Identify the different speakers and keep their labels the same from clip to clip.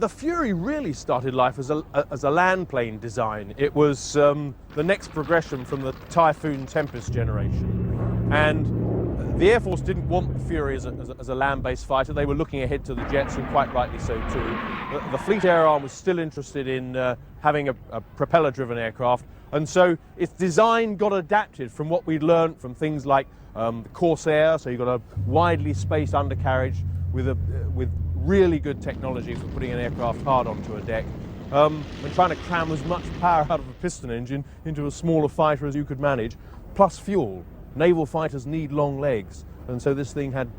Speaker 1: The Fury really started life as a land plane design. It was the next progression from the Typhoon Tempest generation. And the Air Force didn't want the Fury as a land-based fighter. They were looking ahead to the jets, and quite rightly so too. The Fleet Air Arm was still interested in having a propeller-driven aircraft, and so its design got adapted from what we'd learned from things like the Corsair. So you've got a widely spaced undercarriage with really good technology for putting an aircraft hard onto a deck, and trying to cram as much power out of a piston engine into a smaller fighter as you could manage, plus fuel. Naval fighters need long legs, and so this thing had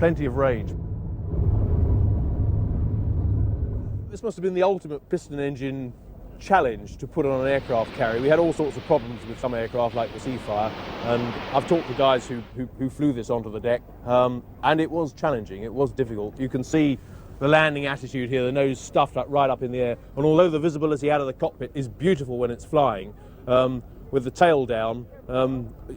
Speaker 1: plenty of range. This must have been the ultimate piston engine challenge to put on an aircraft carrier. We had all sorts of problems with some aircraft like the Seafire, and I've talked to guys who flew this onto the deck, and it was challenging, it was difficult. You can see the landing attitude here, the nose stuffed up right up in the air, and although the visibility out of the cockpit is beautiful when it's flying, with the tail down,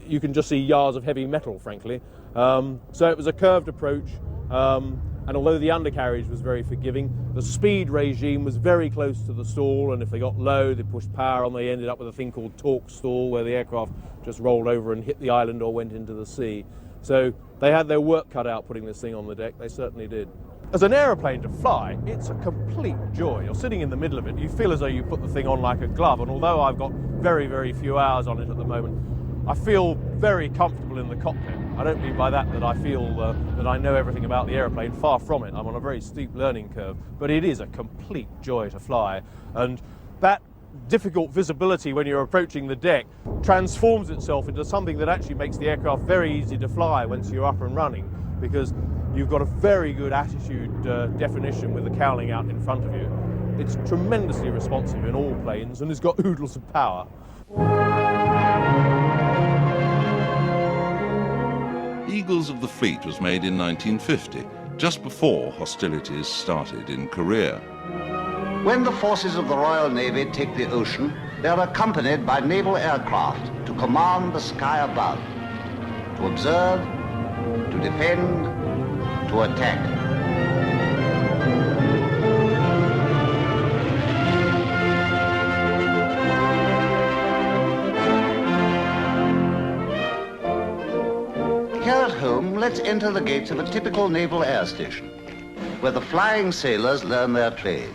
Speaker 1: you can just see yards of heavy metal, frankly. So it was a curved approach, and although the undercarriage was very forgiving, the speed regime was very close to the stall, and if they got low, they pushed power on, they ended up with a thing called torque stall, where the aircraft just rolled over and hit the island or went into the sea. So they had their work cut out putting this thing on the deck, they certainly did. As an aeroplane to fly, it's a complete joy. You're sitting in the middle of it, you feel as though you put the thing on like a glove, and although I've got very, very few hours on it at the moment, I feel very comfortable in the cockpit. I don't mean by that I feel that I know everything about the aeroplane. Far from it. I'm on a very steep learning curve, but it is a complete joy to fly. And that difficult visibility when you're approaching the deck transforms itself into something that actually makes the aircraft very easy to fly once you're up and running, because you've got a very good attitude definition with the cowling out in front of you. It's tremendously responsive in all planes, and it's got oodles of power.
Speaker 2: Eagles of the Fleet was made in 1950, just before hostilities started in Korea.
Speaker 3: When the forces of the Royal Navy take the ocean, they are accompanied by naval aircraft to command the sky above, to observe, to defend, to attack. Here at home, let's enter the gates of a typical naval air station, where the flying sailors learn their trade.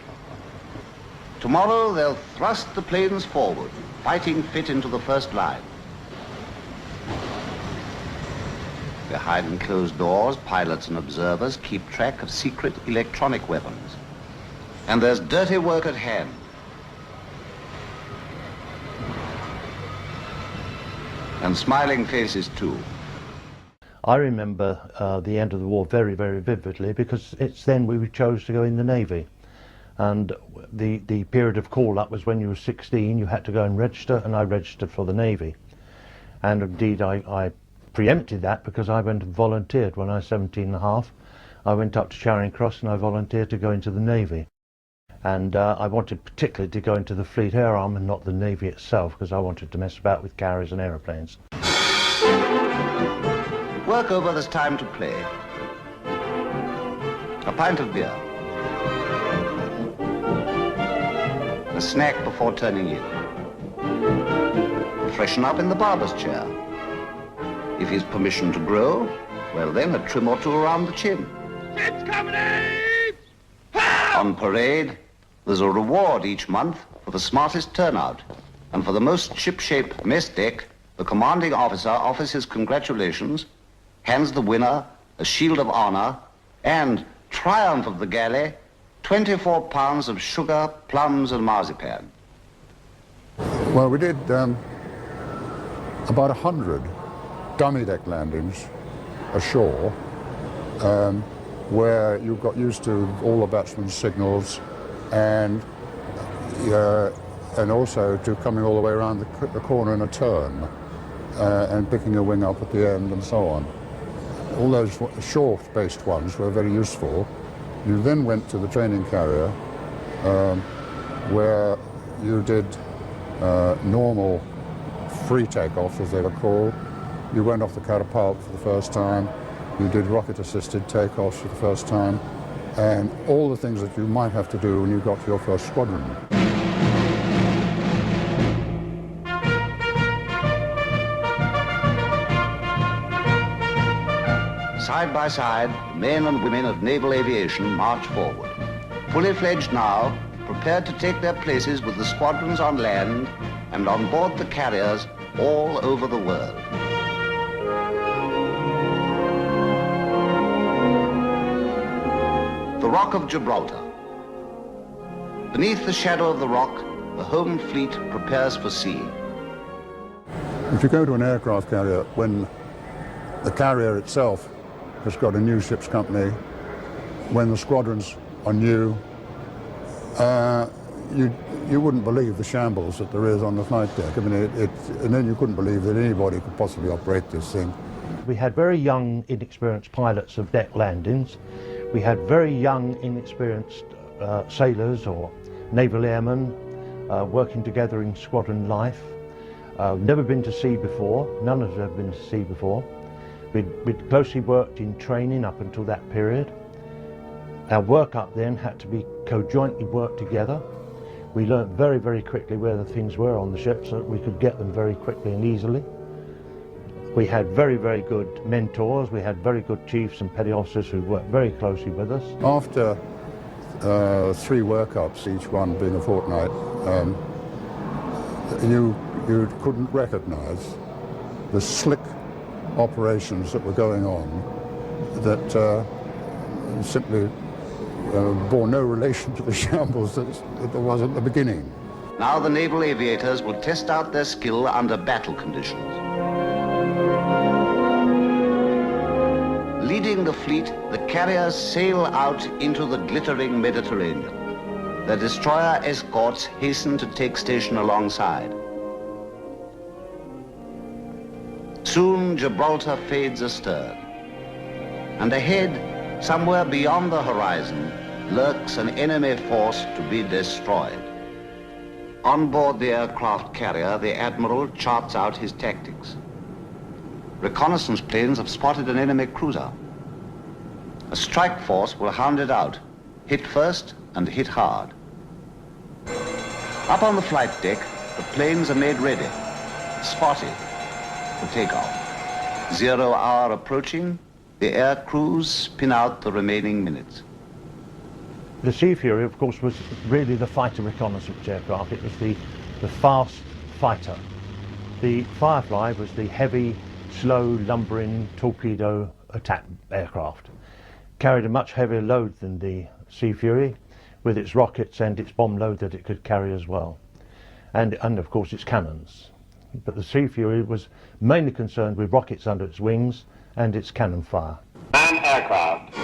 Speaker 3: Tomorrow, they'll thrust the planes forward, fighting fit into the first line. Behind closed doors, pilots and observers keep track of secret electronic weapons. And there's dirty work at hand. And smiling faces, too.
Speaker 4: I remember the end of the war very, very vividly, because it's then we chose to go in the Navy. And the period of call-up was when you were 16, you had to go and register, and I registered for the Navy. And indeed, I preempted that because I went and volunteered when I was 17 and a half. I went up to Charing Cross and I volunteered to go into the Navy. And I wanted particularly to go into the Fleet Air Arm and not the Navy itself, because I wanted to mess about with carriers and aeroplanes.
Speaker 3: Work over, there's time to play. A pint of beer. A snack before turning in. Freshen up in the barber's chair. If he's permission to grow, well then a trim or two around the chin.
Speaker 5: It's coming!
Speaker 3: On parade, there's a reward each month for the smartest turnout. And for the most ship-shape mess deck, the commanding officer offers his congratulations, hands the winner a shield of honor, and, triumph of the galley, 24 pounds of sugar, plums, and marzipan.
Speaker 6: Well, we did about 100 dummy deck landings ashore, where you got used to all the batsmen's signals and also to coming all the way around the corner in a turn and picking a wing up at the end and so on. All those short-based ones were very useful. You then went to the training carrier where you did normal free takeoffs, as they were called. You went off the catapult for the first time. You did rocket-assisted takeoffs for the first time. and all the things that you might have to do when you got to your first squadron.
Speaker 3: Side by side, men and women of naval aviation march forward, fully fledged now, prepared to take their places with the squadrons on land and on board the carriers all over the world. The Rock of Gibraltar. Beneath the shadow of the rock, the home fleet prepares for sea.
Speaker 6: If you go to an aircraft carrier when the carrier itself has got a new ship's company, when the squadrons are new, you wouldn't believe the shambles that there is on the flight deck. I mean, and then you couldn't believe that anybody could possibly operate this thing.
Speaker 4: We had very young, inexperienced pilots of deck landings. We had very young, inexperienced sailors or naval airmen working together in squadron life. Never been to sea before, none of us have been to sea before. We'd closely worked in training up until that period. Our work up then had to be conjointly worked together. We learnt very, very quickly where the things were on the ship so that we could get them very quickly and easily. We had very, very good mentors. We had very good chiefs and petty officers who worked very closely with us.
Speaker 6: After 3 workups, each one being a fortnight, you couldn't recognise the slick operations that were going on that simply bore no relation to the shambles that there was at the beginning.
Speaker 3: Now the naval aviators will test out their skill under battle conditions. Leading the fleet, the carriers sail out into the glittering Mediterranean. Their destroyer escorts hasten to take station alongside. Soon Gibraltar fades astern, and ahead, somewhere beyond the horizon, lurks an enemy force to be destroyed. On board the aircraft carrier, the Admiral charts out his tactics. Reconnaissance planes have spotted an enemy cruiser. A strike force will hound it out, hit first and hit hard. Up on the flight deck, the planes are made ready, spotted for takeoff. 0 hour approaching, the air crews spin out the remaining minutes.
Speaker 4: The Sea Fury, of course, was really the fighter reconnaissance aircraft. It was the fast fighter. The Firefly was the heavy, slow, lumbering torpedo attack aircraft. Carried a much heavier load than the Sea Fury, with its rockets and its bomb load that it could carry as well. And of course its cannons. But the Sea Fury was mainly concerned with rockets under its wings and its cannon fire.
Speaker 5: Man aircraft.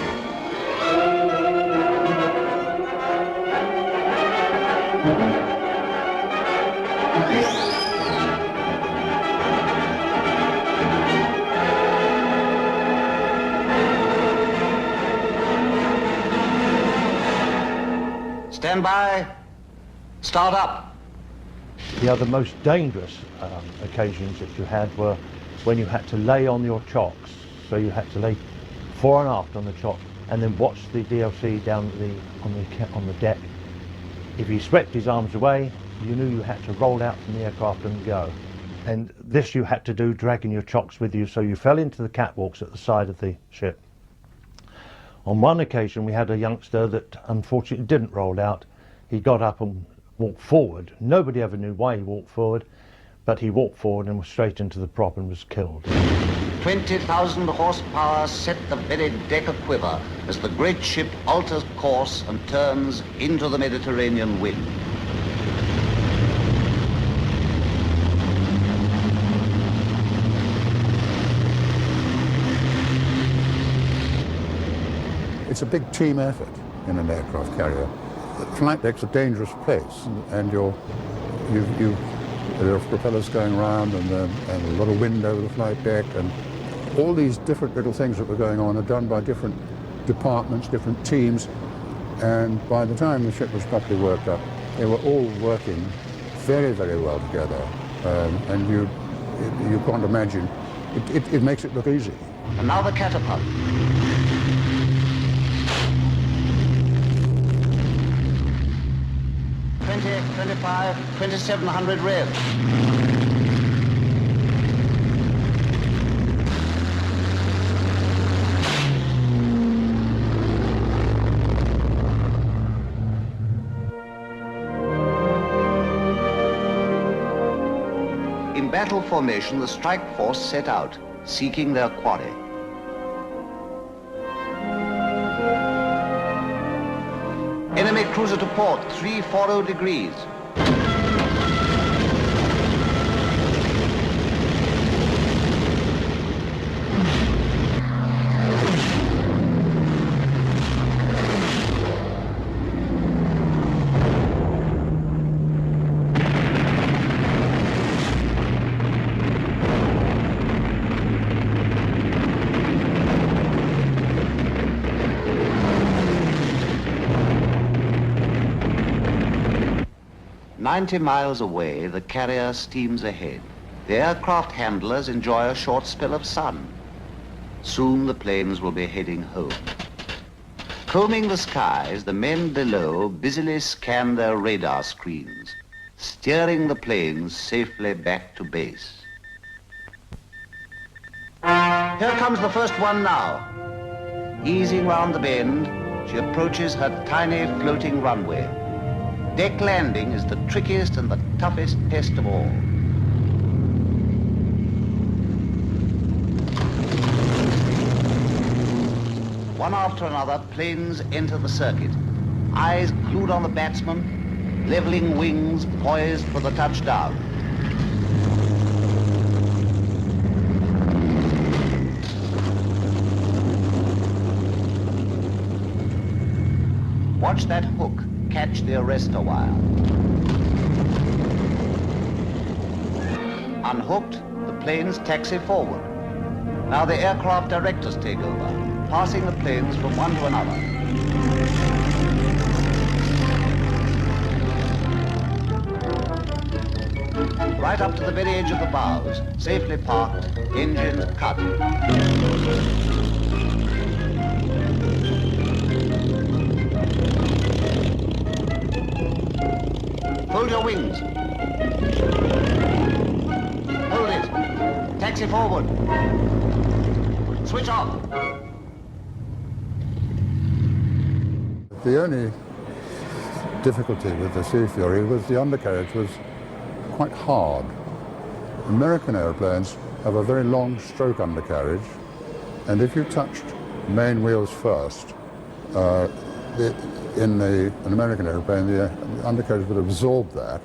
Speaker 3: Stand by, start up.
Speaker 4: The other most dangerous occasions that you had were when you had to lay on your chocks. So you had to lay fore and aft on the chock and then watch the DLC down on the deck. If he swept his arms away, you knew you had to roll out from the aircraft and go. And this you had to do dragging your chocks with you, so you fell into the catwalks at the side of the ship. On one occasion we had a youngster that unfortunately didn't roll out. He got up and walked forward. Nobody ever knew why he walked forward, but he walked forward and was straight into the prop and was killed.
Speaker 3: 20,000 horsepower set the very deck aquiver as the great ship alters course and turns into the Mediterranean wind.
Speaker 6: It's a big team effort in an aircraft carrier. The flight deck's a dangerous place, and there are propellers going around and a lot of wind over the flight deck, and all these different little things that were going on are done by different departments, different teams, and by the time the ship was properly worked up, they were all working very, very well together, and you can't imagine, it makes it look easy.
Speaker 3: And now the catapult. 25, 2700 revs. In battle formation, the strike force set out, seeking their quarry. Enemy cruiser to port, 340 degrees. "90 miles away, the carrier steams ahead. The aircraft handlers enjoy a short spell of sun. Soon the planes will be heading home. Combing the skies, the men below busily scan their radar screens, steering the planes safely back to base. Here comes the first one now. Easing round the bend, she approaches her tiny floating runway. Deck landing is the trickiest and the toughest test of all. One after another, planes enter the circuit. Eyes glued on the batsman, leveling wings poised for the touchdown. Watch that hook catch the arrestor wire. Unhooked, the planes taxi forward. Now the aircraft directors take over, passing the planes from one to another. Right up to the very edge of the bows, safely parked, engines cut. Hold your wings. Hold it. Taxi forward. Switch off.
Speaker 6: The only difficulty with the Sea Fury was the undercarriage was quite hard. American airplanes have a very long stroke undercarriage, and if you touched main wheels first, in an American airplane, the undercarriage would absorb that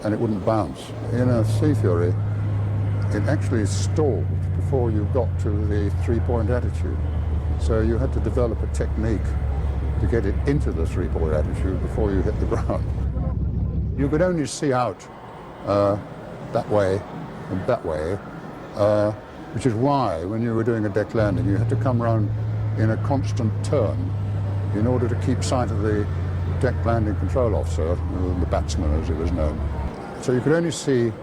Speaker 6: and it wouldn't bounce. In a Sea Fury, it actually stalled before you got to the three-point attitude. So you had to develop a technique to get it into the three-point attitude before you hit the ground. You could only see out that way and that way, which is why when you were doing a deck landing, you had to come around in a constant turn in order to keep sight of the deck landing control officer, the batsman as he was known. So you could only see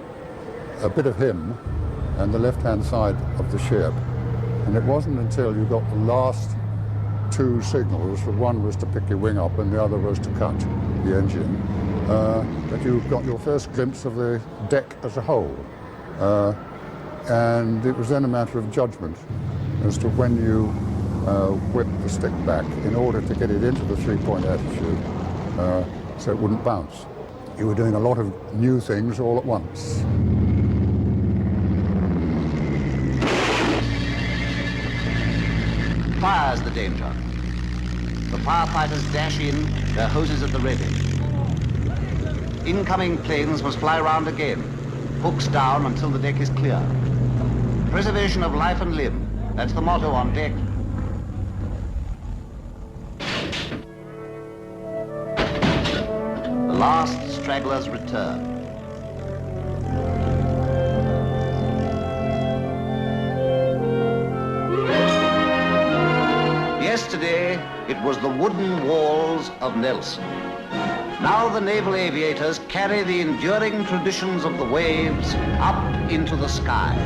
Speaker 6: a bit of him and the left-hand side of the ship. And it wasn't until you got the last two signals, the one was to pick your wing up and the other was to cut the engine, that you got your first glimpse of the deck as a whole. And it was then a matter of judgment as to when you whip the stick back in order to get it into the three-point attitude so it wouldn't bounce. You were doing a lot of new things all at once.
Speaker 3: Fire's the danger. The firefighters dash in, their hoses at the ready. Incoming planes must fly round again, hooks down until the deck is clear. Preservation of life and limb, that's the motto on deck. The last stragglers return. Yesterday, it was the wooden walls of Nelson. Now the naval aviators carry the enduring traditions of the waves up into the sky.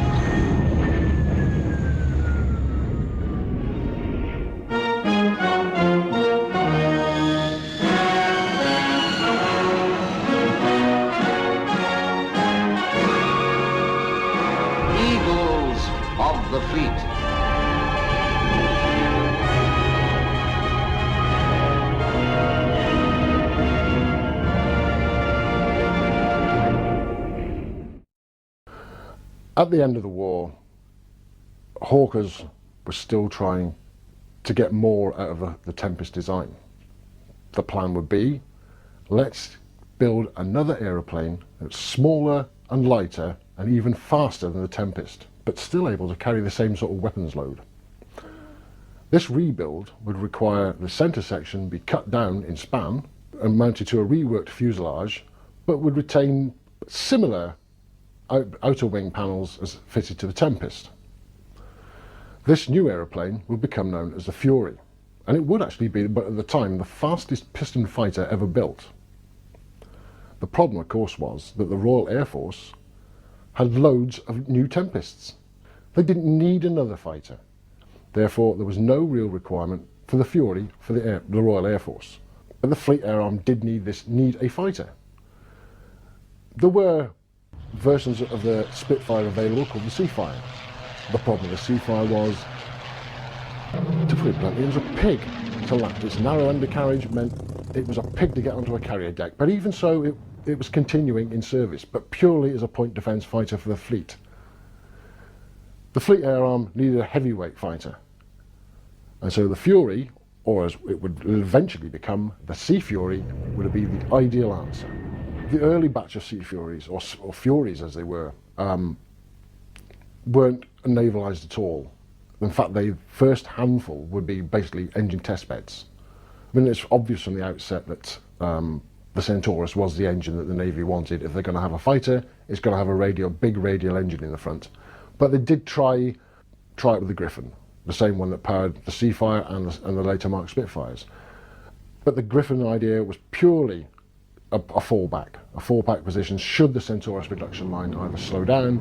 Speaker 7: At the end of the war, Hawkers were still trying to get more out of the Tempest design. The plan would be, let's build another aeroplane that's smaller and lighter and even faster than the Tempest, but still able to carry the same sort of weapons load. This rebuild would require the centre section be cut down in span and mounted to a reworked fuselage, but would retain similar outer wing panels as fitted to the Tempest. This new aeroplane would become known as the Fury, and it would actually be, but at the time, the fastest piston fighter ever built. The problem, of course, was that the Royal Air Force had loads of new Tempests. They didn't need another fighter. Therefore, there was no real requirement for the Fury for the Royal Air Force. But the Fleet Air Arm did need a fighter. There were versions of the Spitfire available called the Seafire. The problem with the Seafire was, to put it bluntly, it was a pig to land. Its narrow undercarriage meant it was a pig to get onto a carrier deck. But even so, it was continuing in service, but purely as a point defence fighter for the fleet. The Fleet Air Arm needed a heavyweight fighter. And so the Fury, or as it would eventually become, the Sea Fury, would be the ideal answer. The early batch of Sea Furies, or Furies as they were, weren't navalised at all. In fact, the first handful would be basically engine test beds. I mean, it's obvious from the outset that the Centaurus was the engine that the Navy wanted. If they're going to have a fighter, it's going to have a big radial engine in the front. But they did try it with the Griffon, the same one that powered the Seafire and the later Mark Spitfires. But the Griffon idea was purely a fallback position should the Centaurus production line either slow down,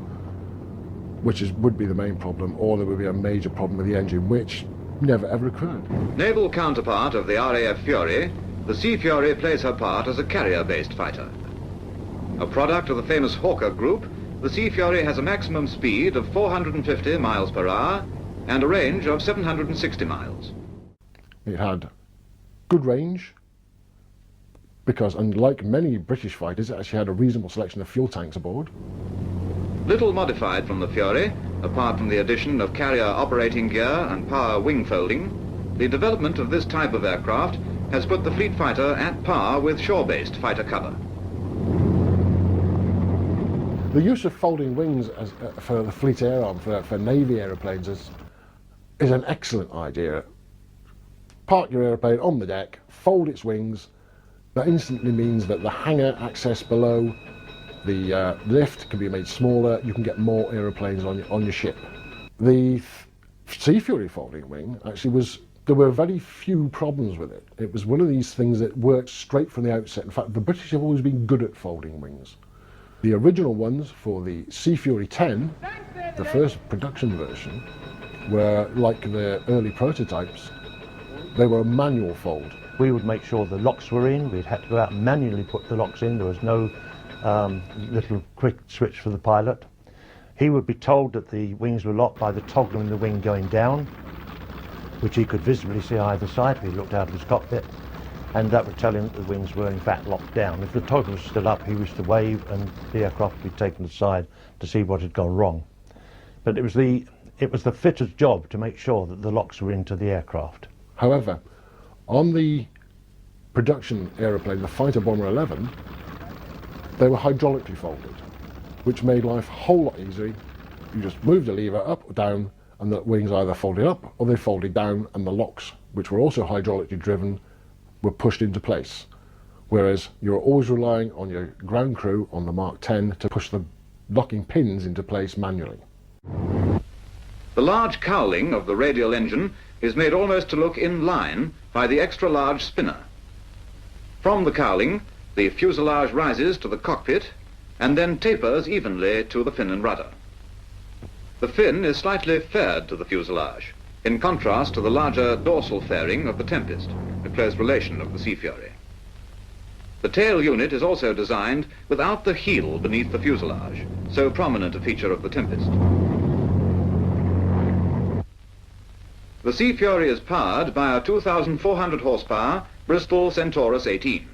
Speaker 7: which would be the main problem, or there would be a major problem with the engine, which never ever occurred.
Speaker 8: Naval counterpart of the RAF Fury, the Sea Fury plays her part as a carrier-based fighter. A product of the famous Hawker Group, the Sea Fury has a maximum speed of 450 miles per hour and a range of 760 miles.
Speaker 7: It had good range, because unlike many British fighters, it actually had a reasonable selection of fuel tanks aboard.
Speaker 8: Little modified from the Fury, apart from the addition of carrier operating gear and power wing folding, the development of this type of aircraft has put the fleet fighter at par with shore-based fighter cover.
Speaker 7: The use of folding wings for the Fleet Air Arm, for Navy aeroplanes, is an excellent idea. Park your aeroplane on the deck, fold its wings. That instantly means that the hangar access below, the lift can be made smaller, you can get more aeroplanes on your ship. The Sea Fury folding wing actually there were very few problems with it. It was one of these things that worked straight from the outset. In fact, the British have always been good at folding wings. The original ones for the Sea Fury 10, the first production version, were like the early prototypes. They were a manual fold.
Speaker 4: We would make sure the locks were in. We'd had to go out and manually put the locks in. There was no little quick switch for the pilot. He would be told that the wings were locked by the toggle in the wing going down, which he could visibly see either side if he looked out of his cockpit, and that would tell him that the wings were in fact locked down. If the toggle was still up, he was to wave and the aircraft would be taken aside to see what had gone wrong. But it was the fitter's job to make sure that the locks were into the aircraft.
Speaker 7: However, on the production aeroplane, the Fighter Bomber 11, they were hydraulically folded, which made life a whole lot easier. You just moved the lever up or down, and the wings either folded up or they folded down, and the locks, which were also hydraulically driven, were pushed into place. Whereas you're always relying on your ground crew on the Mark 10 to push the locking pins into place manually.
Speaker 8: The large cowling of the radial engine is made almost to look in line by the extra-large spinner. From the cowling, the fuselage rises to the cockpit and then tapers evenly to the fin and rudder. The fin is slightly faired to the fuselage, in contrast to the larger dorsal fairing of the Tempest, a close relation of the Sea Fury. The tail unit is also designed without the heel beneath the fuselage, so prominent a feature of the Tempest. The Sea Fury is powered by a 2,400 horsepower Bristol Centaurus 18.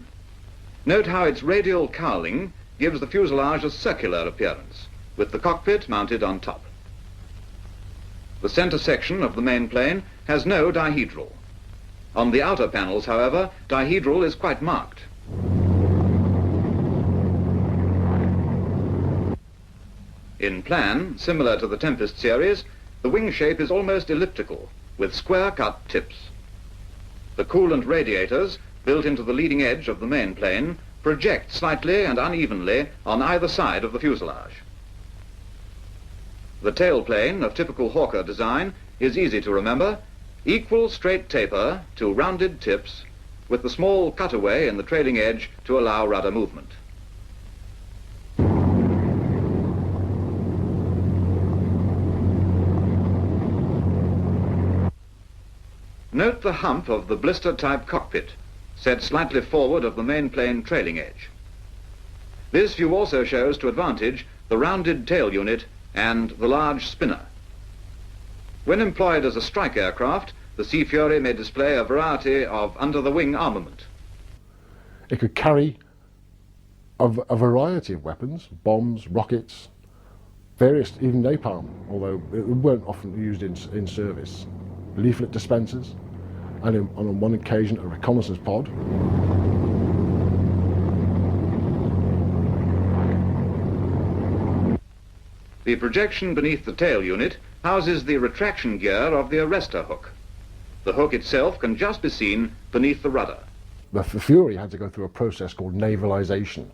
Speaker 8: Note how its radial cowling gives the fuselage a circular appearance, with the cockpit mounted on top. The center section of the main plane has no dihedral. On the outer panels, however, dihedral is quite marked. In plan, similar to the Tempest series, the wing shape is almost elliptical, with square-cut tips. The coolant radiators, built into the leading edge of the main plane, project slightly and unevenly on either side of the fuselage. The tailplane of typical Hawker design is easy to remember: equal straight taper to rounded tips, with the small cutaway in the trailing edge to allow rudder movement. Note the hump of the blister-type cockpit, set slightly forward of the main plane trailing edge. This view also shows to advantage the rounded tail unit and the large spinner. When employed as a strike aircraft, the Sea Fury may display a variety of under-the-wing armament.
Speaker 7: It could carry a variety of weapons, bombs, rockets, various, even napalm, although it weren't often used in service, leaflet dispensers, and on one occasion a reconnaissance pod.
Speaker 8: The projection beneath the tail unit houses the retraction gear of the arrestor hook. The hook itself can just be seen beneath the rudder.
Speaker 7: The Fury had to go through a process called navalisation.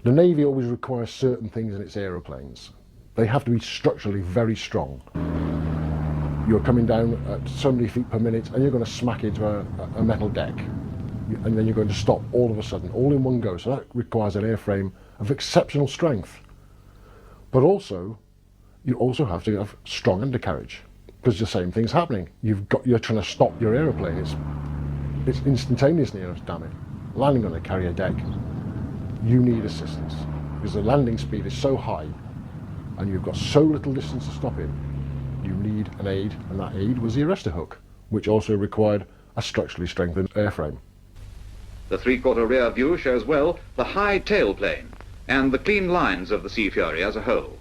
Speaker 7: The Navy always requires certain things in its aeroplanes. They have to be structurally very strong. You're coming down at so many feet per minute and you're going to smack into a metal deck, and then you're going to stop all of a sudden, all in one go. So that requires an airframe of exceptional strength. But also, you also have to have strong undercarriage, because the same thing's happening. You're trying to stop your aeroplane. It's instantaneous near damage. Landing on a carrier deck, you need assistance, because the landing speed is so high and you've got so little distance to stop in. You need an aid, and that aid was the arrestor hook, which also required a structurally strengthened airframe.
Speaker 8: The three-quarter rear view shows well the high tailplane and the clean lines of the Sea Fury as a whole.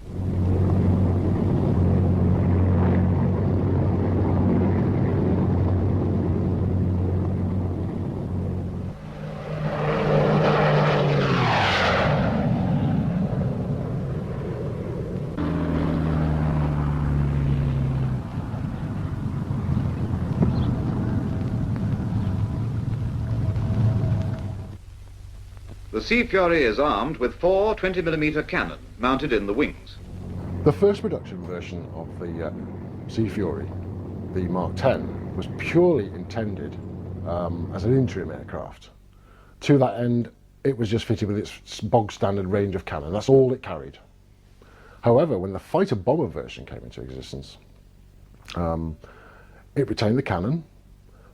Speaker 8: The Sea Fury is armed with 4 20mm cannon mounted in the wings.
Speaker 7: The first production version of the Sea Fury, the Mark 10, was purely intended as an interim aircraft. To that end, it was just fitted with its bog standard range of cannon. That's all it carried. However, when the fighter bomber version came into existence, it retained the cannon,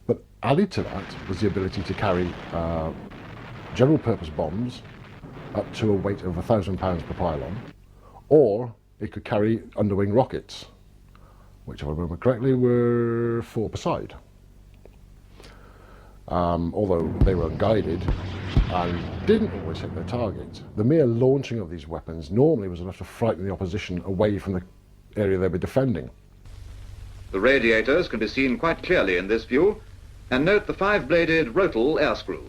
Speaker 7: but added to that was the ability to carry general purpose bombs up to a weight of 1,000 pounds per pylon, or it could carry underwing rockets, which, if I remember correctly, were 4 per side. Although they were unguided and didn't always hit their target. The mere launching of these weapons normally was enough to frighten the opposition away from the area they were defending.
Speaker 8: The radiators can be seen quite clearly in this view, and note the 5-bladed Rotal air screw.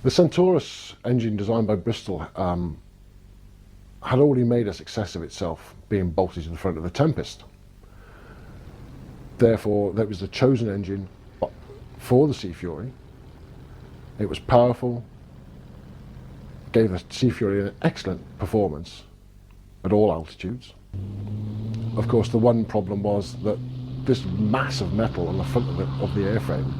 Speaker 7: The Centaurus engine, designed by Bristol, had already made a success of itself, being bolted to the front of the Tempest. Therefore, that was the chosen engine for the Sea Fury. It was powerful, gave the Sea Fury an excellent performance at all altitudes. Of course, the one problem was that this mass of metal on the front of the airframe,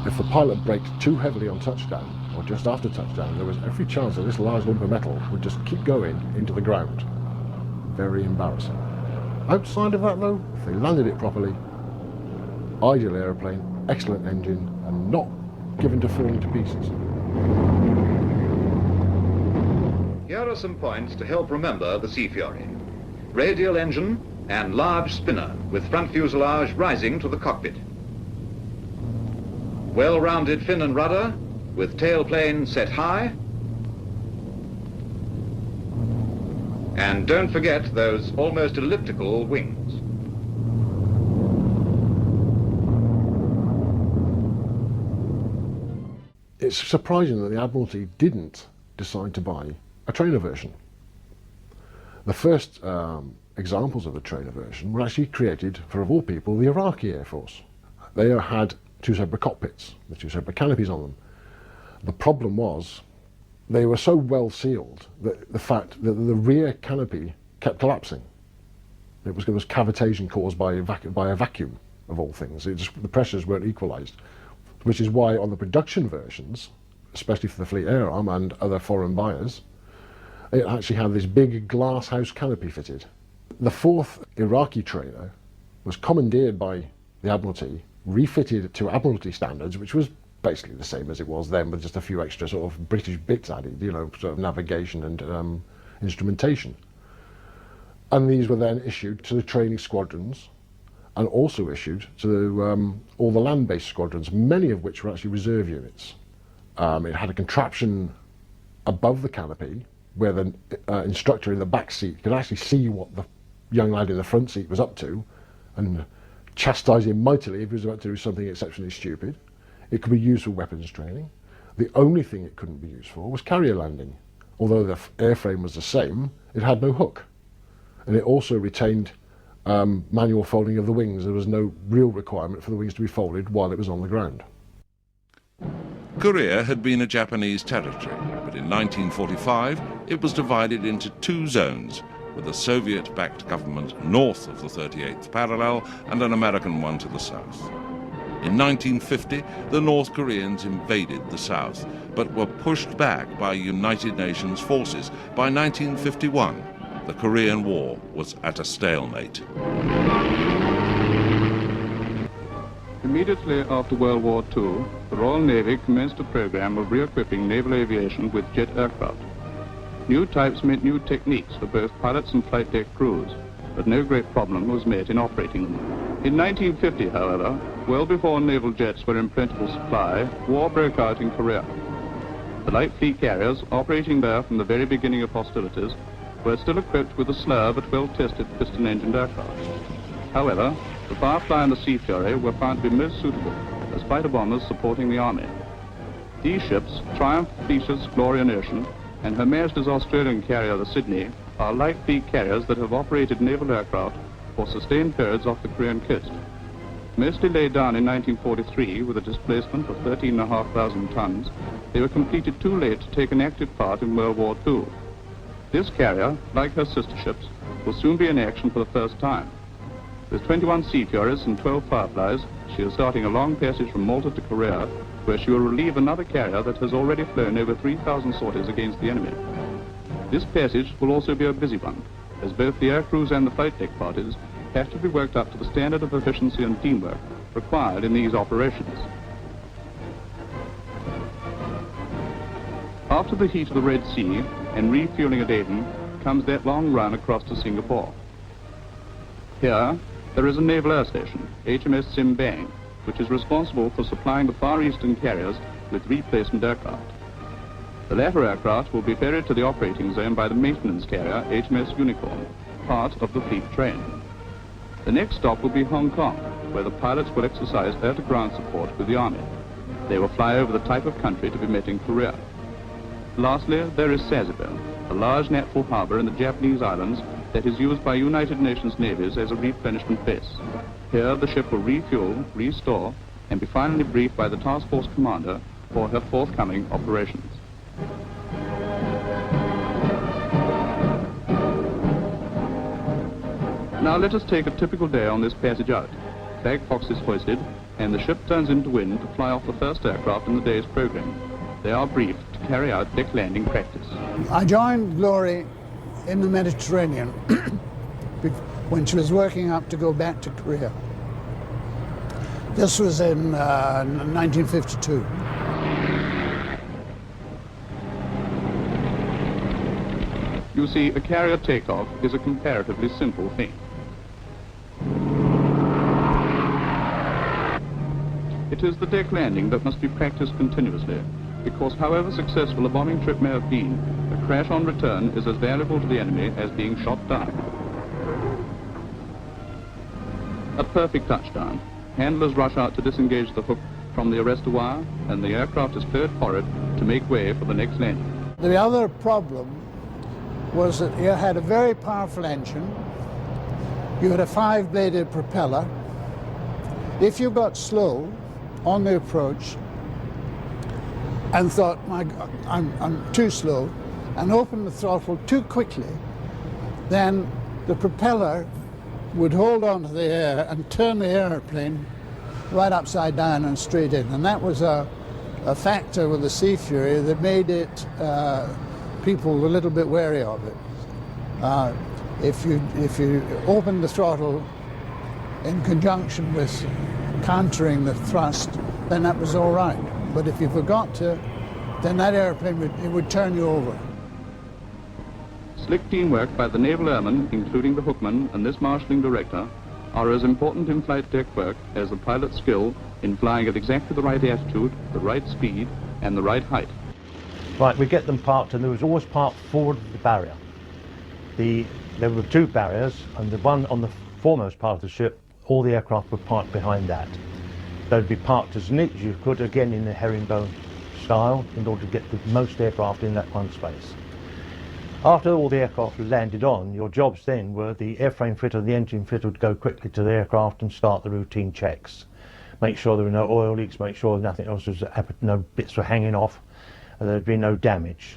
Speaker 7: if the pilot braked too heavily on touchdown, or just after touchdown, there was every chance that this large lump of metal would just keep going into the ground. Very embarrassing. Outside of that though, if they landed it properly, ideal aeroplane, excellent engine, and not given to falling to pieces.
Speaker 8: Here are some points to help remember the Sea Fury. Radial engine and large spinner with front fuselage rising to the cockpit. Well-rounded fin and rudder with tailplane set high. And don't forget those almost elliptical wings.
Speaker 7: It's surprising that the Admiralty didn't decide to buy a trainer version. The first examples of the trainer version were actually created for, of all people, the Iraqi Air Force. They had two separate cockpits with two separate canopies on them. The problem was they were so well sealed that the fact that the rear canopy kept collapsing. It was cavitation caused by a vacuum, of all things. The pressures weren't equalised, which is why on the production versions, especially for the Fleet Air Arm and other foreign buyers, it actually had this big glass house canopy fitted. The fourth Iraqi trainer was commandeered by the Admiralty, refitted to Admiralty standards, which was basically the same as it was then, with just a few extra sort of British bits added, you know, sort of navigation and instrumentation. And these were then issued to the training squadrons and also issued to all the land-based squadrons, many of which were actually reserve units. It had a contraption above the canopy where the instructor in the back seat could actually see what the young lad in the front seat was up to and chastise him mightily if he was about to do something exceptionally stupid. It could be used for weapons training. The only thing it couldn't be used for was carrier landing. Although the airframe was the same, it had no hook. And it also retained manual folding of the wings. There was no real requirement for the wings to be folded while it was on the ground.
Speaker 2: Korea had been a Japanese territory, but in 1945 it was divided into two zones, with a Soviet-backed government north of the 38th parallel and an American one to the south. In 1950, the North Koreans invaded the south, but were pushed back by United Nations forces. By 1951, the Korean War was at a stalemate.
Speaker 9: Immediately after World War II, the Royal Navy commenced a program of re-equipping naval aviation with jet aircraft. New types meant new techniques for both pilots and flight deck crews, but no great problem was met in operating them. In 1950, however, well before naval jets were in plentiful supply, war broke out in Korea. The light fleet carriers, operating there from the very beginning of hostilities, were still equipped with the slower but well-tested piston-engined aircraft. However, the Firefly and the Sea Fury were found to be most suitable as fighter bombers supporting the Army. These ships, Triumph, Theseus, Glory and Ocean, and Her Majesty's Australian carrier, the Sydney, are light fleet carriers that have operated naval aircraft for sustained periods off the Korean coast. Mostly laid down in 1943 with a displacement of 13,500 tons, they were completed too late to take an active part in World War II. This carrier, like her sister ships, will soon be in action for the first time. With 21 Sea Furies and 12 Fireflies, she is starting a long passage from Malta to Korea, where she will relieve another carrier that has already flown over 3,000 sorties against the enemy. This passage will also be a busy one, as both the air crews and the flight deck parties have to be worked up to the standard of efficiency and teamwork required in these operations. After the heat of the Red Sea and refueling at Aden comes that long run across to Singapore. Here, there is a naval air station, HMS Simbang, which is responsible for supplying the Far Eastern carriers with replacement aircraft. The latter aircraft will be ferried to the operating zone by the maintenance carrier, HMS Unicorn, part of the fleet train. The next stop will be Hong Kong, where the pilots will exercise air-to-ground support with the Army. They will fly over the type of country to be met in Korea. Lastly, there is Sasebo, a large natural harbor in the Japanese islands that is used by United Nations navies as a replenishment base. Here, the ship will refuel, restore, and be finally briefed by the task force commander for her forthcoming operations. Now let us take a typical day on this passage out. Flag fox is hoisted, and the ship turns into wind to fly off the first aircraft in the day's program. They are briefed to carry out deck landing practice.
Speaker 10: I joined Glory in the Mediterranean when she was working up to go back to Korea. This was in 1952.
Speaker 9: You see, a carrier takeoff is a comparatively simple thing. It is the deck landing that must be practiced continuously. because however successful a bombing trip may have been, a crash on return is as valuable to the enemy as being shot down. A perfect touchdown. Handlers rush out to disengage the hook from the arrestor wire, and the aircraft is cleared forward to make way for the next landing.
Speaker 10: The other problem was that you had a very powerful engine, you had a 5-bladed propeller. If you got slow on the approach and thought, my God, I'm too slow, and opened the throttle too quickly, then the propeller would hold on to the air and turn the airplane right upside down and straight in. And that was a factor with the Sea Fury that made it people a little bit wary of it. If you opened the throttle in conjunction with countering the thrust, then that was all right. But if you forgot to, then that airplane would turn you over.
Speaker 9: Slick teamwork by the naval airmen, including the hookman and this marshalling director, are as important in flight deck work as the pilot's skill in flying at exactly the right altitude, the right speed, and the right height.
Speaker 4: Right, we get them parked, and there was always parked forward of the barrier. There were 2 barriers, and the one on the foremost part of the ship, all the aircraft were parked behind that. They'd be parked as neat as you could, again in the herringbone style, in order to get the most aircraft in that one space. After all the aircraft were landed on, your jobs then were the airframe fitter and the engine fitter would go quickly to the aircraft and start the routine checks. Make sure there were no oil leaks, make sure nothing else was, no bits were hanging off, and there'd be no damage.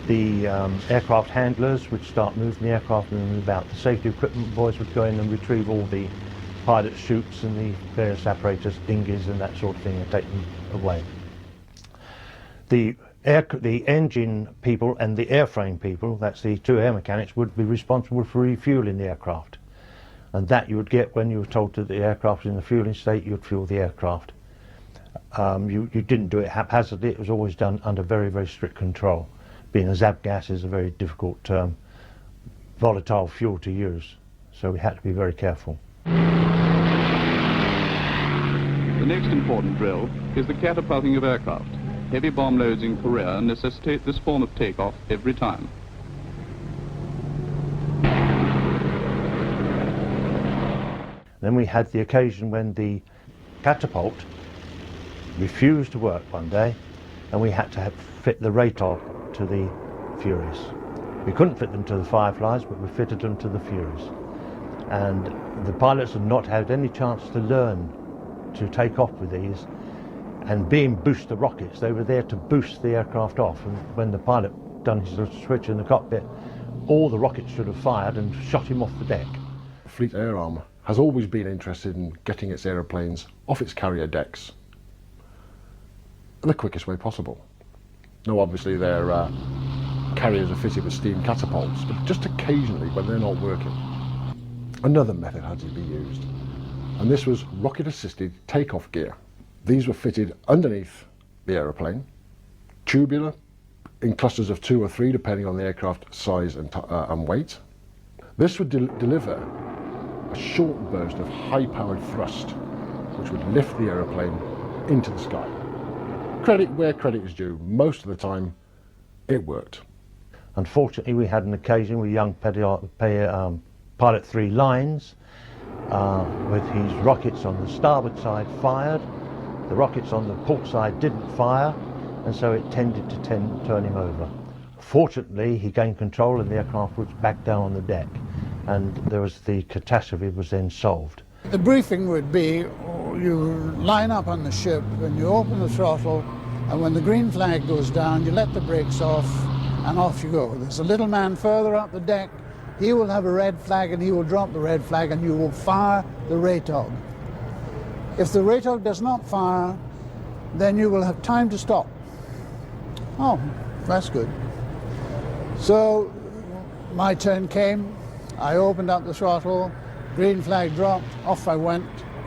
Speaker 4: The aircraft handlers would start moving the aircraft and move out. The safety equipment boys would go in and retrieve all the pilot chutes and the various apparatus, dinghies and that sort of thing, and take them away. The engine people and the airframe people, that's the 2 air mechanics, would be responsible for refueling the aircraft. And that you would get when you were told that the aircraft was in the fueling state, you'd fuel the aircraft. You didn't do it haphazardly, it was always done under very, very strict control. Being a ZAB gas is a very difficult volatile fuel to use, so we had to be very careful.
Speaker 9: The next important drill is the catapulting of aircraft. Heavy bomb loads in Korea necessitate this form of takeoff every time.
Speaker 4: Then we had the occasion when the catapult refused to work one day, and we had to fit the Raytog to the Furies. We couldn't fit them to the Fireflies, but we fitted them to the Furies. And the pilots had not had any chance to learn to take off with these, and being booster rockets, they were there to boost the aircraft off, and when the pilot done his little switch in the cockpit, all the rockets should have fired and shot him off the deck.
Speaker 7: Fleet Air Arm has always been interested in getting its aeroplanes off its carrier decks the quickest way possible. Now obviously their carriers are fitted with steam catapults, but just occasionally when they're not working, another method had to be used, and this was rocket-assisted takeoff gear. These were fitted underneath the aeroplane, tubular, in clusters of 2 or 3 depending on the aircraft size and weight. This would deliver a short burst of high-powered thrust which would lift the aeroplane into the sky. Credit where credit is due, most of the time it worked.
Speaker 4: Unfortunately, we had an occasion with young Pilot 3 Lines with his rockets on the starboard side fired. The rockets on the port side didn't fire, and so it tended to turn him over. Fortunately, he gained control and the aircraft was back down on the deck, and the catastrophe was then solved.
Speaker 10: The briefing would be, you line up on the ship and you open the throttle, and when the green flag goes down, you let the brakes off and off you go. There's a little man further up the deck, he will have a red flag and he will drop the red flag and you will fire the Raytog. If the Raytog does not fire, then you will have time to stop. Oh, that's good. So my turn came, I opened up the throttle, green flag dropped, off I went,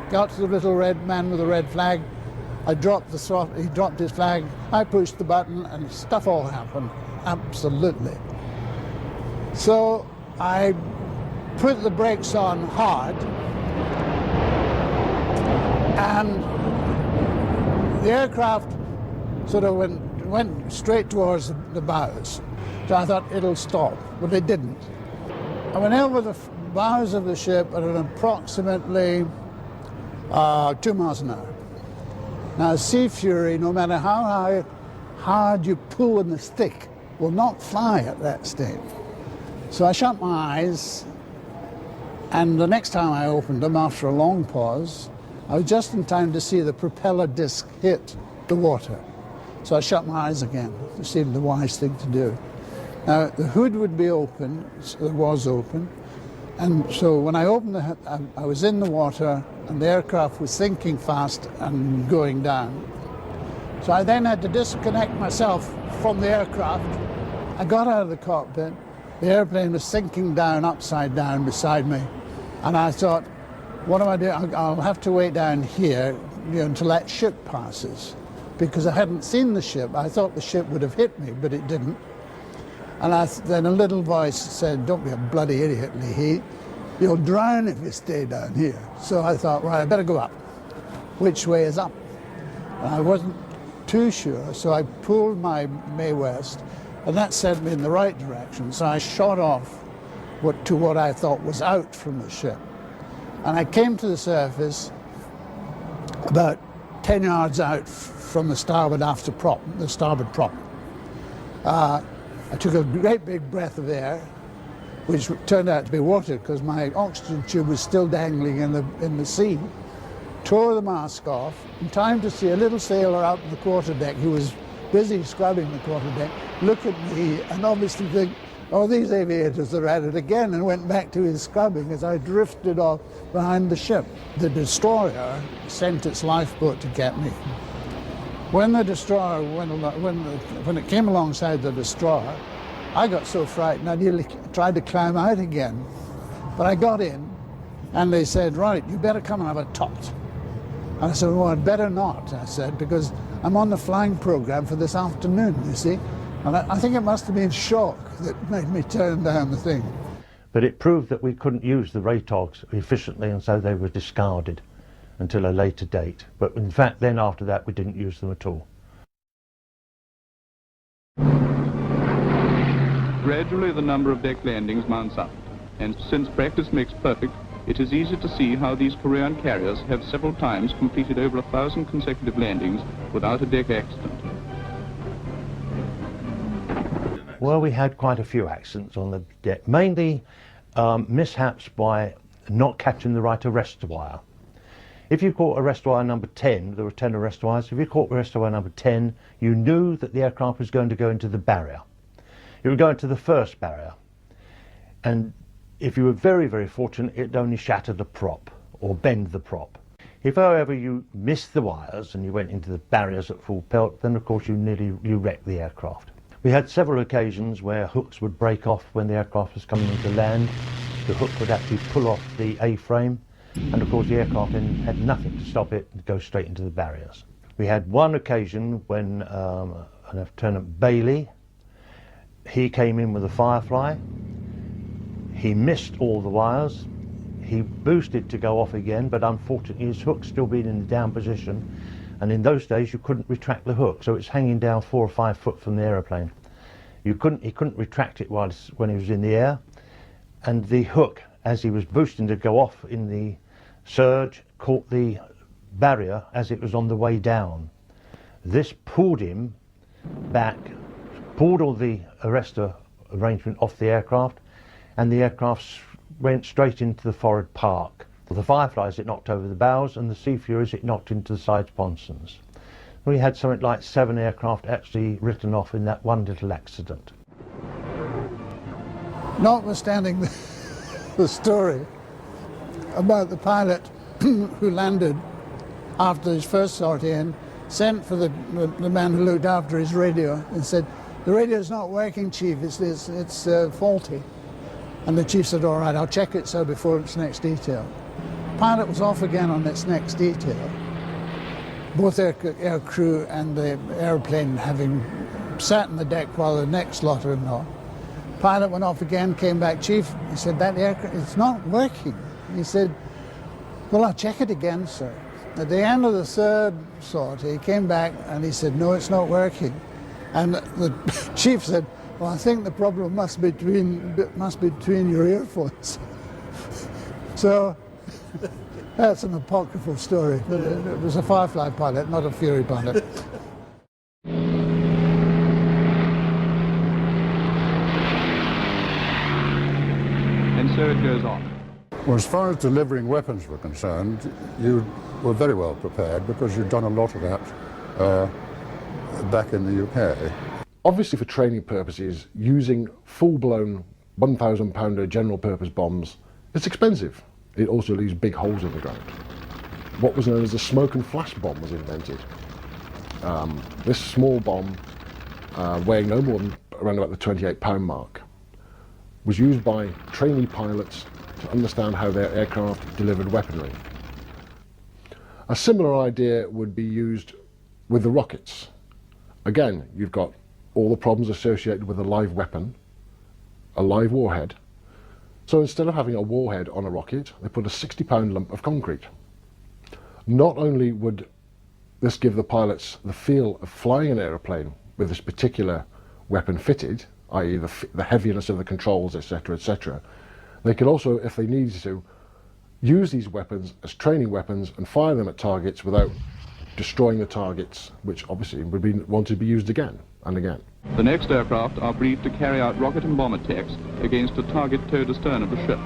Speaker 10: got to the little red man with the red flag, I dropped the throttle, he dropped his flag, I pushed the button and stuff all happened, absolutely. So I put the brakes on hard, and the aircraft sort of went went straight towards the bows. So I thought it'll stop, but it didn't. I went over the bows of the ship at an approximately 2 miles an hour. Now, Sea Fury, no matter how hard you pull on the stick, will not fly at that state. So I shut my eyes, and the next time I opened them, after a long pause, I was just in time to see the propeller disc hit the water. So I shut my eyes again. It seemed the wise thing to do. Now, the hood would be open, so it was open, and so when I opened the hood, I was in the water, and the aircraft was sinking fast and going down. So I then had to disconnect myself from the aircraft. I got out of the cockpit. The airplane was sinking down, upside down beside me, and I thought, what am I doing? I'll have to wait down here, until that ship passes, because I hadn't seen the ship. I thought the ship would have hit me, but it didn't. And then a little voice said, "Don't be a bloody idiot, Leahy. You'll drown if you stay down here." So I thought, right, I better go up. Which way is up? And I wasn't too sure, so I pulled my Mae West, and that sent me in the right direction. So I shot off to what I thought was out from the ship. And I came to the surface about 10 yards out from the starboard after prop, the starboard prop. I took a great big breath of air, which turned out to be water because my oxygen tube was still dangling in the sea. Tore the mask off in time to see a little sailor out on the quarterdeck who was busy scrubbing the quarterdeck look at me and obviously think, oh, these aviators are at it again, and went back to his scrubbing as I drifted off behind the ship. The destroyer sent its lifeboat to get me. When the destroyer when it came alongside the destroyer, I got so frightened I nearly tried to climb out again. But I got in, and they said, right, you better come and have a tot. And I said, well, I'd better not, I said, because I'm on the flying program for this afternoon, you see. And I think it must have been shock that made me turn down the thing.
Speaker 4: But it proved that we couldn't use the RATOGs efficiently, and so they were discarded until a later date. But in fact, then after that, we didn't use them at all.
Speaker 9: Gradually, the number of deck landings mounts up, and since practice makes perfect, it is easy to see how these Korean carriers have several times completed over 1,000 consecutive landings without a deck accident.
Speaker 4: Well, we had quite a few accidents on the deck, mainly mishaps by not catching the right arrestor wire. If you caught arrestor wire number 10, there were 10 arrestor wires, if you caught arrestor wire number 10, you knew that the aircraft was going to go into the barrier. It would go into the first barrier. And if you were very, very fortunate, it only shatter the prop or bend the prop. If, however, you missed the wires and you went into the barriers at full pelt, then of course you wrecked the aircraft. We had several occasions where hooks would break off when the aircraft was coming into land. The hook would actually pull off the A-frame, and of course the aircraft then had nothing to stop it and go straight into the barriers. We had one occasion when Lieutenant Bailey, he came in with a Firefly. He missed all the wires. He boosted to go off again, but unfortunately his hook still being in the down position, and in those days you couldn't retract the hook, so it's hanging down 4 or 5 foot from the aeroplane. He couldn't retract it when he was in the air, and the hook, as he was boosting to go off in the surge, caught the barrier as it was on the way down. This pulled him back, pulled all the arrestor arrangement off the aircraft, and the aircraft went straight into the forward park. The Fireflies it knocked over the bows, and the Sea Furies it knocked into the side sponsons. We had something like 7 aircraft actually written off in that one little accident.
Speaker 10: Notwithstanding the story about the pilot who landed after his first sortie in, sent for the man who looked after his radio and said, "The radio's not working, Chief, it's faulty." And the chief said, "All right, I'll check it so before its next detail." The pilot was off again on its next detail. Both air crew and the airplane having sat on the deck while the next lot went off. Pilot went off again, came back, "Chief," he said, "that aircraft, it's not working." He said, "Well, I'll check it again, sir." At the end of the third sortie, he came back and he said, "No, it's not working." And the chief said, well, I think the problem must be between your earphones. So that's an apocryphal story. But it was a Firefly pilot, not a Fury pilot.
Speaker 9: And so it goes on.
Speaker 6: Well, as far as delivering weapons were concerned, you were very well prepared because you'd done a lot of that back in the UK.
Speaker 7: Obviously, for training purposes, using full-blown 1,000-pounder general-purpose bombs, it's expensive. It also leaves big holes in the ground. What was known as the smoke and flash bomb was invented. This small bomb, weighing no more than around about the 28-pound mark, was used by trainee pilots to understand how their aircraft delivered weaponry. A similar idea would be used with the rockets. Again, you've got all the problems associated with a live weapon, a live warhead. So instead of having a warhead on a rocket, they put a 60-pound lump of concrete. Not only would this give the pilots the feel of flying an aeroplane with this particular weapon fitted, i.e. the heaviness of the controls, etc., etc., they could also, if they needed to, use these weapons as training weapons and fire them at targets without destroying the targets, which obviously would be wanted to be used again and again.
Speaker 9: The next aircraft are briefed to carry out rocket and bomb attacks against a target towed astern of the ship.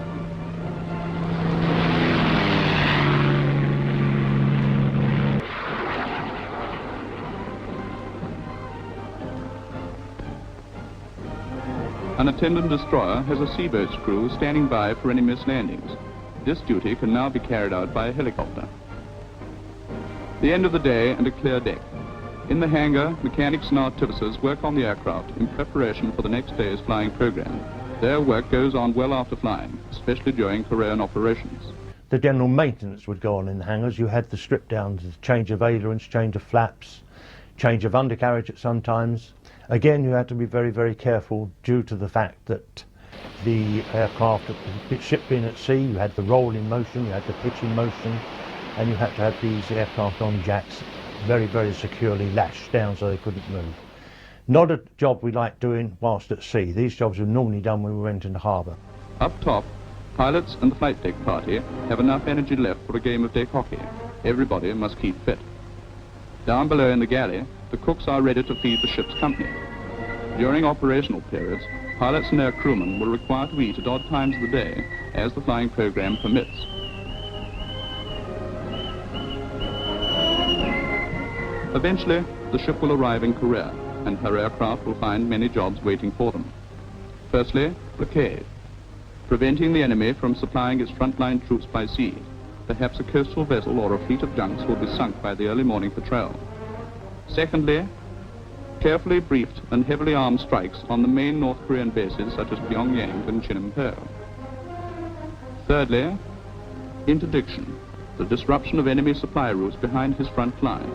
Speaker 9: An attendant destroyer has a seaboat's crew standing by for any missed landings. This duty can now be carried out by a helicopter. The end of the day and a clear deck. In the hangar, mechanics and artificers work on the aircraft in preparation for the next day's flying program. Their work goes on well after flying, especially during Korean operations.
Speaker 4: The general maintenance would go on in the hangars. You had the strip downs, change of ailerons, change of flaps, change of undercarriage at some times. Again, you had to be very, very careful due to the fact that the aircraft, the ship being at sea, you had the rolling motion, you had the pitching motion, and you had to have these aircraft on jacks very, very securely lashed down so they couldn't move. Not a job we liked doing whilst at sea. These jobs were normally done when we went into harbour.
Speaker 9: Up top, pilots and the flight deck party have enough energy left for a game of deck hockey. Everybody must keep fit. Down below in the galley, the cooks are ready to feed the ship's company. During operational periods, pilots and air crewmen were required to eat at odd times of the day as the flying program permits. Eventually, the ship will arrive in Korea, and her aircraft will find many jobs waiting for them. Firstly, blockade, preventing the enemy from supplying its frontline troops by sea. Perhaps a coastal vessel or a fleet of junks will be sunk by the early morning patrol. Secondly, carefully briefed and heavily armed strikes on the main North Korean bases such as Pyongyang and Chinampo. Thirdly, interdiction, the disruption of enemy supply routes behind his front line.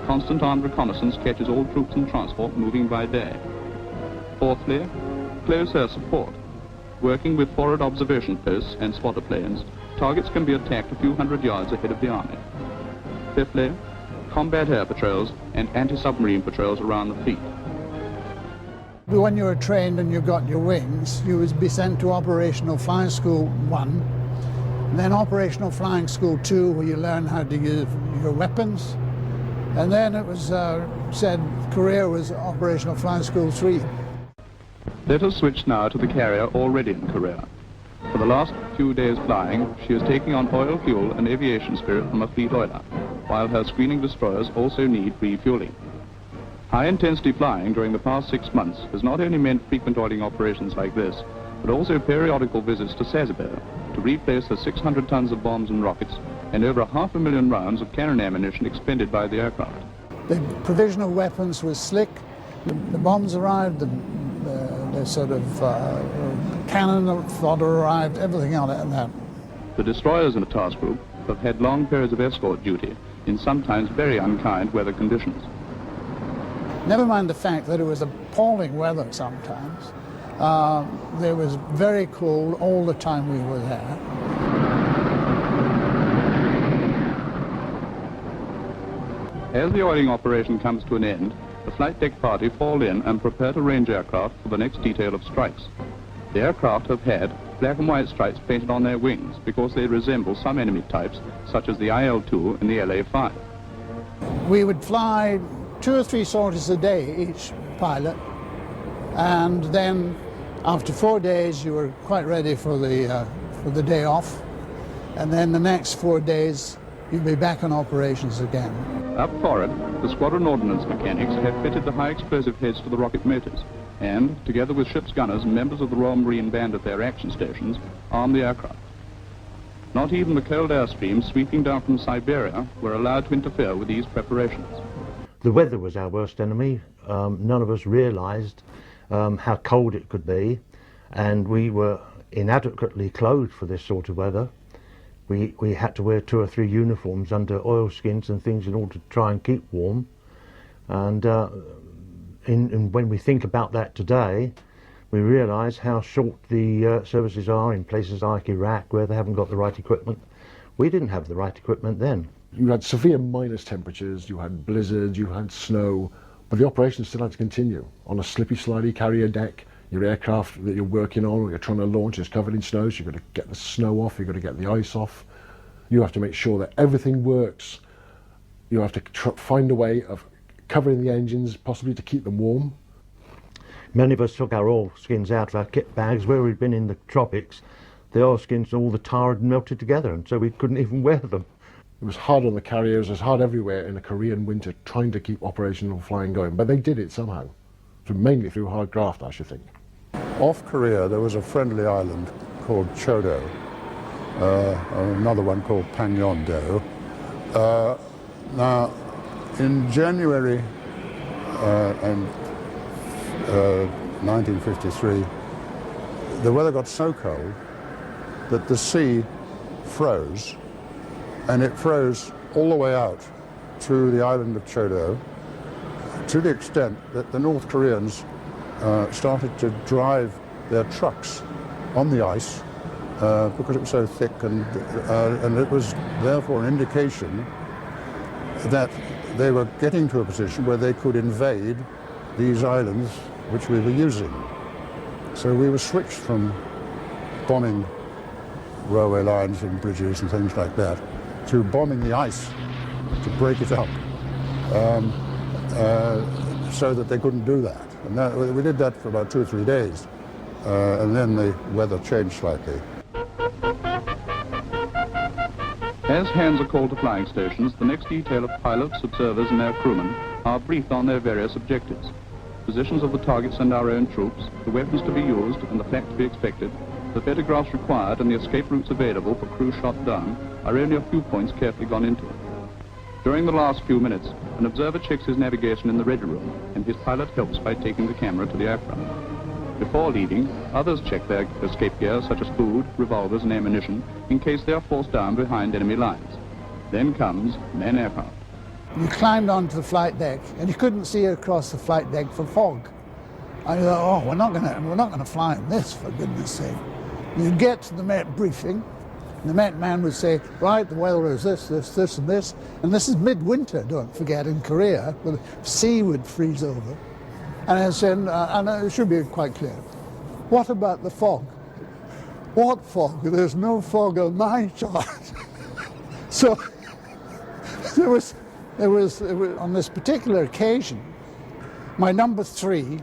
Speaker 9: Constant armed reconnaissance catches all troops and transport moving by day. Fourthly, close air support. Working with forward observation posts and spotter planes, targets can be attacked a few hundred yards ahead of the army. Fifthly, combat air patrols and anti-submarine patrols around the fleet.
Speaker 10: When you were trained and you got your wings, you would be sent to Operational Flying School 1, and then Operational Flying School 2, where you learn how to use your weapons. And then it was said Korea was Operational Flying School 3.
Speaker 9: Let us switch now to the carrier already in Korea. For the last few days flying, she is taking on oil, fuel and aviation spirit from a fleet oiler, while her screening destroyers also need refueling. High-intensity flying during the past 6 months has not only meant frequent oiling operations like this, but also periodical visits to Sasebo to replace the 600 tons of bombs and rockets and over 500,000 rounds of cannon ammunition expended by the aircraft.
Speaker 10: The provision of weapons was slick. The bombs arrived, the sort of cannon fodder arrived, everything on it and that.
Speaker 9: The destroyers in the task group have had long periods of escort duty in sometimes very unkind weather conditions.
Speaker 10: Never mind the fact that it was appalling weather sometimes. It was very cold all the time we were there.
Speaker 9: As the oiling operation comes to an end, the flight deck party fall in and prepare to range aircraft for the next detail of strikes. The aircraft have had black and white stripes painted on their wings because they resemble some enemy types, such as the IL-2 and the LA-5.
Speaker 10: We would fly 2 or 3 sorties a day, each pilot, and then after 4 days you were quite ready for the day off, and then the next 4 days you'd be back on operations again.
Speaker 9: Up forward, the squadron ordnance mechanics have fitted the high explosive heads to the rocket motors, and, together with ship's gunners and members of the Royal Marine Band at their action stations, arm the aircraft. Not even the cold airstreams sweeping down from Siberia were allowed to interfere with these preparations.
Speaker 4: The weather was our worst enemy. None of us realised how cold it could be, and we were inadequately clothed for this sort of weather. We had to wear 2 or 3 uniforms under oilskins and things in order to try and keep warm. And when we think about that today, we realise how short the services are in places like Iraq where they haven't got the right equipment. We didn't have the right equipment then.
Speaker 7: You had severe minus temperatures, you had blizzards, you had snow, but the operation still had to continue. On a slippy, slidey carrier deck, your aircraft that you're working on or you're trying to launch is covered in snow, so you've got to get the snow off, you've got to get the ice off. You have to make sure that everything works. You have to find a way of covering the engines, possibly to keep them warm.
Speaker 4: Many of us took our oilskins out of our kit bags. Where we'd been in the tropics, the oilskins, all the tar had melted together, and so we couldn't even wear them.
Speaker 7: It was hard on the carriers, it was hard everywhere in a Korean winter trying to keep operational flying going, but they did it somehow. So mainly through hard graft, I should think.
Speaker 6: Off Korea, there was a friendly island called Chodo, another one called Pangyeon-do. Now, in January 1953, the weather got so cold that the sea froze, and it froze all the way out to the island of Chodo, to the extent that the North Koreans started to drive their trucks on the ice because it was so thick, and it was therefore an indication that they were getting to a position where they could invade these islands which we were using. So we were switched from bombing railway lines and bridges and things like that to bombing the ice to break it up, so that they couldn't do that. And we did that for about 2 or 3 days, and then the weather changed slightly.
Speaker 9: As hands are called to flying stations, the next detail of pilots, observers and their crewmen are briefed on their various objectives. Positions of the targets and our own troops, the weapons to be used and the flak to be expected, the photographs required and the escape routes available for crew shot down are only a few points carefully gone into. During the last few minutes, an observer checks his navigation in the ready room, and his pilot helps by taking the camera to the aircraft. Before leaving, others check their escape gear such as food, revolvers and ammunition in case they are forced down behind enemy lines. Then comes man aircraft.
Speaker 10: You climbed onto the flight deck, and you couldn't see across the flight deck for fog. I thought, oh, we're not going to fly in this, for goodness sake. You'd get to the Met briefing, and the Met man would say, right, the weather is this, this, and this. And this is midwinter, don't forget, in Korea, where the sea would freeze over. And I said, and it should be quite clear, what about the fog? What fog? There's no fog on my chart. So there was, on this particular occasion, my number 3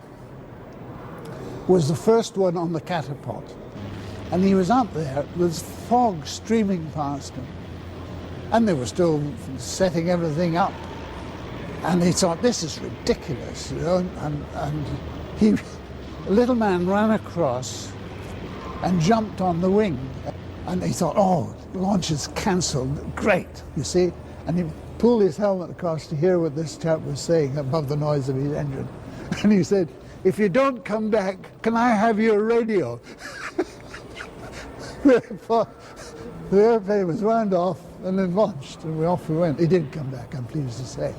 Speaker 10: was the first one on the catapult. And he was up there with fog streaming past him. And they were still setting everything up. And he thought, this is ridiculous, you know. And a little man ran across and jumped on the wing. And he thought, oh, launch is cancelled, great, you see. And he pulled his helmet across to hear what this chap was saying above the noise of his engine. And he said, if you don't come back, can I have your radio? The airplane was wound off and then launched, and off we went. He did come back, I'm pleased to say.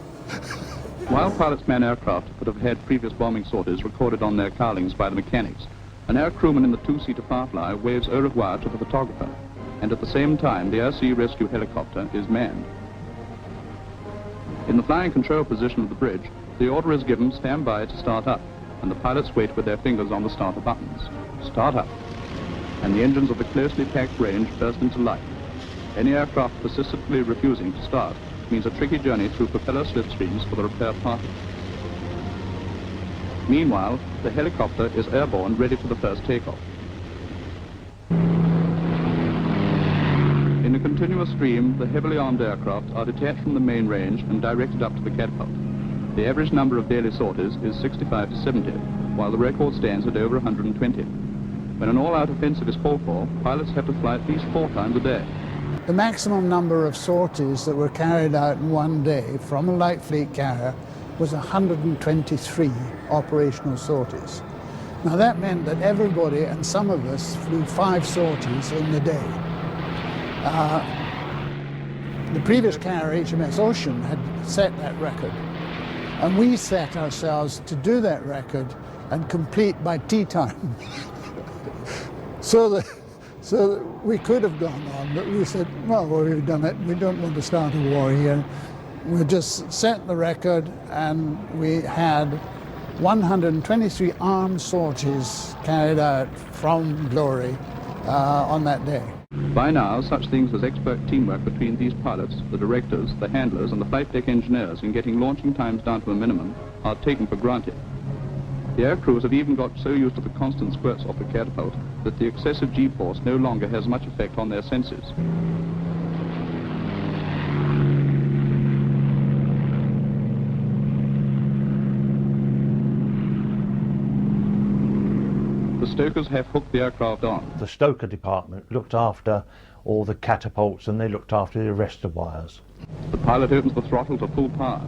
Speaker 9: While pilots man aircraft that have had previous bombing sorties recorded on their cowlings by the mechanics, an air crewman in the 2-seater Firefly waves au revoir to the photographer, and at the same time the air-sea rescue helicopter is manned. In the flying control position of the bridge, The order is given, stand by to start up, and the pilots wait with their fingers on the starter buttons. Start up. And the engines of the closely packed range burst into life. Any aircraft persistently refusing to start means a tricky journey through propeller slipstreams for the repair party. Meanwhile, the helicopter is airborne, ready for the first takeoff. In a continuous stream, the heavily armed aircraft are detached from the main range and directed up to the catapult. The average number of daily sorties is 65 to 70, while the record stands at over 120. When an all-out offensive is called for, pilots have to fly at least 4 times a day.
Speaker 10: The maximum number of sorties that were carried out in one day from a light fleet carrier was 123 operational sorties. Now that meant that everybody, and some of us, flew 5 sorties in the day. The previous carrier, HMS Ocean, had set that record. And we set ourselves to do that record and complete by tea time. so that we could have gone on, but we said, well, we've done it. We don't want to start a war here. We just set the record, and we had 123 armed sorties carried out from Glory on that day.
Speaker 9: By now, such things as expert teamwork between these pilots, the directors, the handlers, and the flight deck engineers in getting launching times down to a minimum are taken for granted. The air crews have even got so used to the constant squirts off the catapult that the excessive G-force no longer has much effect on their senses. The stokers have hooked the aircraft on.
Speaker 4: The stoker department looked after all the catapults, and they looked after the arrestor wires.
Speaker 9: The pilot opens the throttle to full power.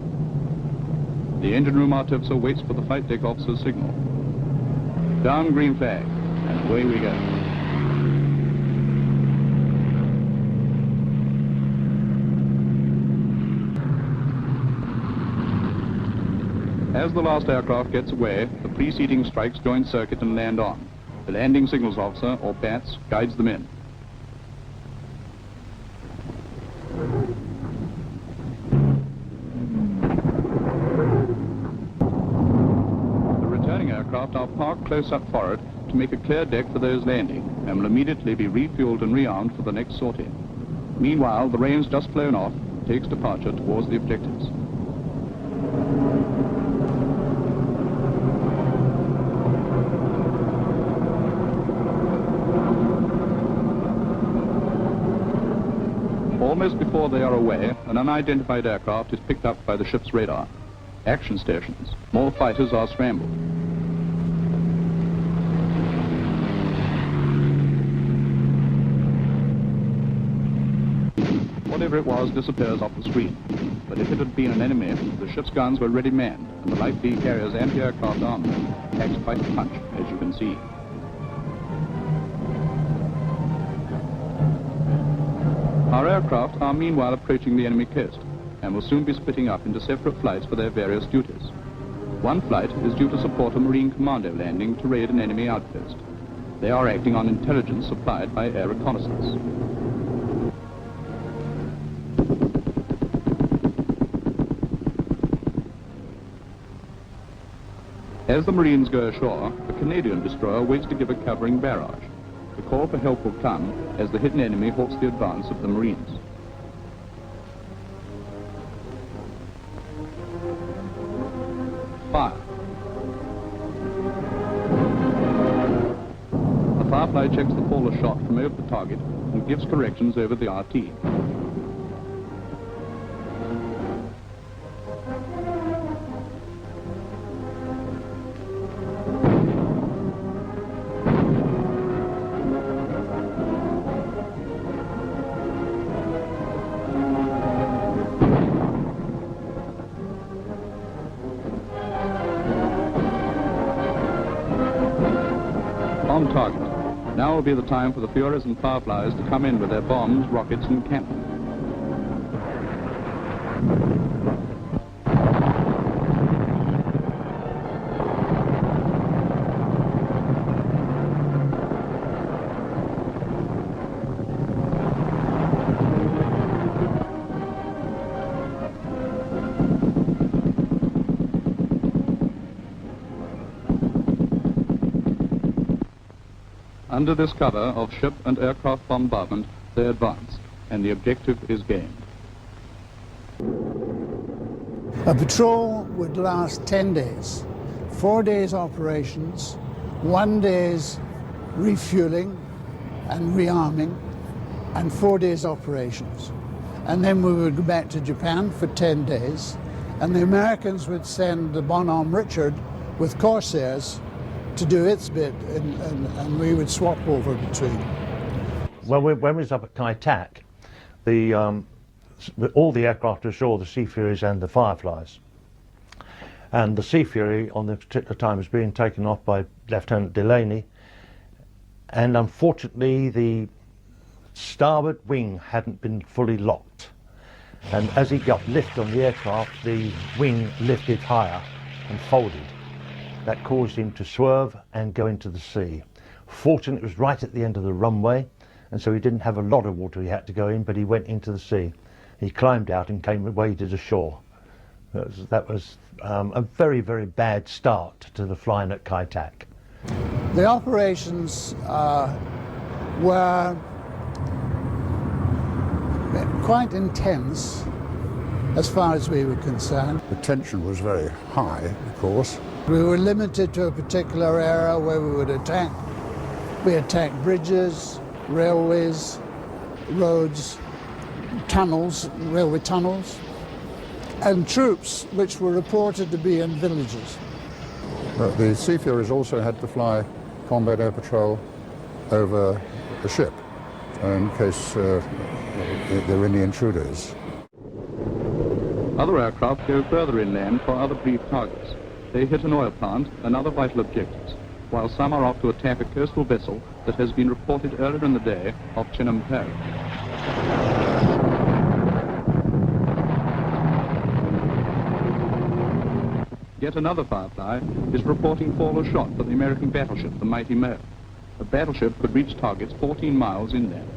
Speaker 9: The engine room artificer waits for the flight deck officer's signal. Down green flag, and away we go. As the last aircraft gets away, the preceding strikes join circuit and land on. The landing signals officer, or BATS, guides them in. The returning aircraft are parked close up forward to make a clear deck for those landing, and will immediately be refueled and rearmed for the next sortie. Meanwhile, the rain's just flown off, takes departure towards the objectives. Almost before they are away, an unidentified aircraft is picked up by the ship's radar. Action stations. More fighters are scrambled. Whatever it was disappears off the screen. But if it had been an enemy, the ship's guns were ready manned, and the light fleet carrier's anti-aircraft armament packs quite a punch, as you can see. Our aircraft are meanwhile approaching the enemy coast, and will soon be splitting up into separate flights for their various duties. One flight is due to support a Marine commando landing to raid an enemy outpost. They are acting on intelligence supplied by air reconnaissance. As the Marines go ashore, a Canadian destroyer waits to give a covering barrage. The call for help will come as the hidden enemy halts the advance of the Marines. Fire. The Firefly checks the fall of shot from over the target and gives corrections over the RT. On target. Now will be the time for the Furies and Fireflies to come in with their bombs, rockets, and cannon. Under this cover of ship and aircraft bombardment, they advance, and the objective is gained.
Speaker 10: A patrol would last 10 days, 4 days operations, 1 day's refueling and rearming, and 4 days operations. And then we would go back to Japan for 10 days, and the Americans would send the Bonhomme Richard with Corsairs to do its bit, and we would swap over between.
Speaker 4: Well, when we was up at Kai Tak, all the aircraft ashore, the Sea Furies and the Fireflies. And the Sea Fury on this particular time was being taken off by Lieutenant Delaney, and unfortunately the starboard wing hadn't been fully locked. And as he got lift on the aircraft, the wing lifted higher and folded. That caused him to swerve and go into the sea. Fortunately, it was right at the end of the runway, and so he didn't have a lot of water he had to go in, but he went into the sea. He climbed out and waded ashore. That was a very, very bad start to the flying at Kai Tak.
Speaker 10: The operations were quite intense as far as we were concerned.
Speaker 6: The tension was very high, of course.
Speaker 10: We were limited to a particular area where we would attack. We attacked bridges, railways, roads, tunnels, railway tunnels, and troops which were reported to be in villages.
Speaker 6: The Sea Furies also had to fly combat air patrol over the ship in case there were any intruders.
Speaker 9: Other aircraft go further inland for other brief targets. They hit an oil plant and other vital objectives, while some are off to attack a coastal vessel that has been reported earlier in the day off Chinnam Po. Yet another Firefly is reporting fall or shot for the American battleship, the Mighty Mo. The battleship could reach targets 14 miles inland.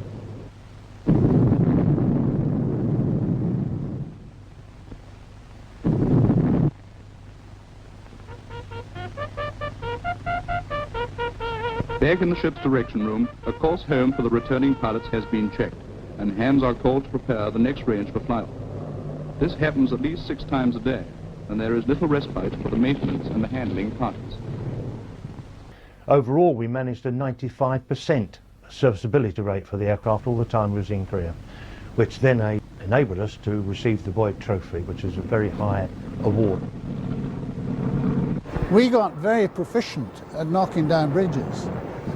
Speaker 9: Back in the ship's direction room, a course home for the returning pilots has been checked, and hands are called to prepare the next range for fly-off. This happens at least 6 times a day, and there is little respite for the maintenance and the handling parties.
Speaker 4: Overall, we managed a 95% serviceability rate for the aircraft all the time we was in Korea, which then enabled us to receive the Boyd Trophy, which is a very high award.
Speaker 10: We got very proficient at knocking down bridges,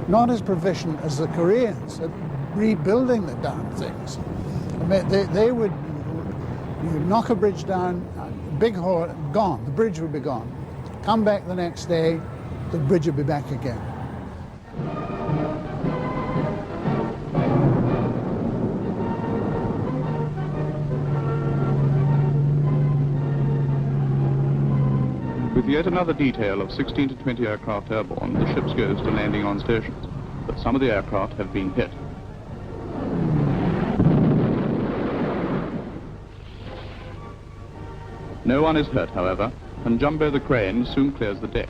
Speaker 10: not as proficient as the Koreans at rebuilding the damn things. I mean, they would, you knock a bridge down, big hole, gone, the bridge would be gone. Come back the next day, the bridge would be back again.
Speaker 9: With yet another detail of 16 to 20 aircraft airborne, the ship goes to landing on stations, but some of the aircraft have been hit. No one is hurt, however, and Jumbo the crane soon clears the deck.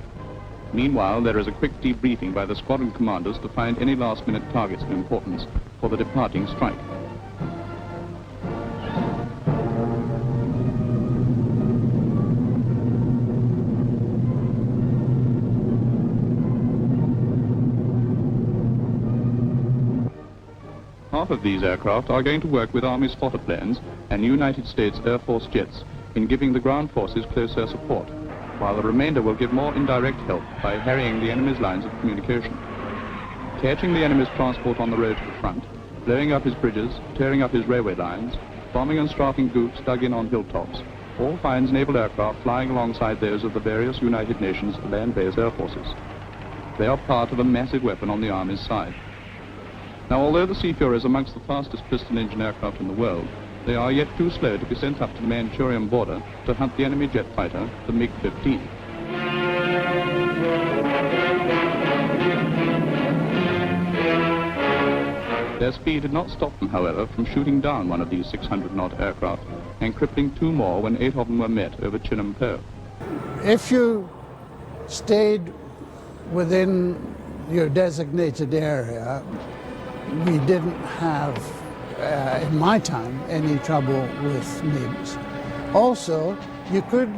Speaker 9: Meanwhile, there is a quick debriefing by the squadron commanders to find any last-minute targets of importance for the departing strike. Half of these aircraft are going to work with Army spotter planes and United States Air Force jets in giving the ground forces close air support, while the remainder will give more indirect help by harrying the enemy's lines of communication. Catching the enemy's transport on the road to the front, blowing up his bridges, tearing up his railway lines, bombing and strafing groups dug in on hilltops, all finds naval aircraft flying alongside those of the various United Nations land-based air forces. They are part of a massive weapon on the Army's side. Now, although the Sea Fury is amongst the fastest piston-engine aircraft in the world, they are yet too slow to be sent up to the Manchurian border to hunt the enemy jet fighter, the MiG-15. Their speed did not stop them, however, from shooting down one of these 600-knot aircraft and crippling 2 more when 8 of them were met over Chinnam Po.
Speaker 10: If you stayed within your designated area, we didn't have, in my time, any trouble with MiGs. Also, you could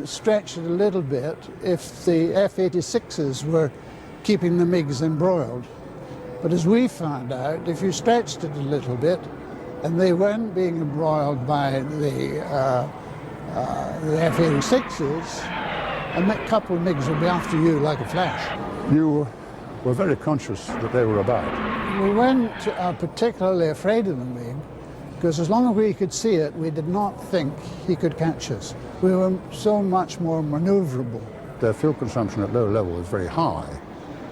Speaker 10: stretch it a little bit if the F-86s were keeping the MiGs embroiled. But as we found out, if you stretched it a little bit and they weren't being embroiled by the F-86s, a couple of MiGs would be after you like a flash.
Speaker 6: You were very conscious that they were about.
Speaker 10: We weren't particularly afraid of the MiG, because as long as we could see it, we did not think he could catch us. We were so much more maneuverable.
Speaker 6: Their fuel consumption at low level was very high,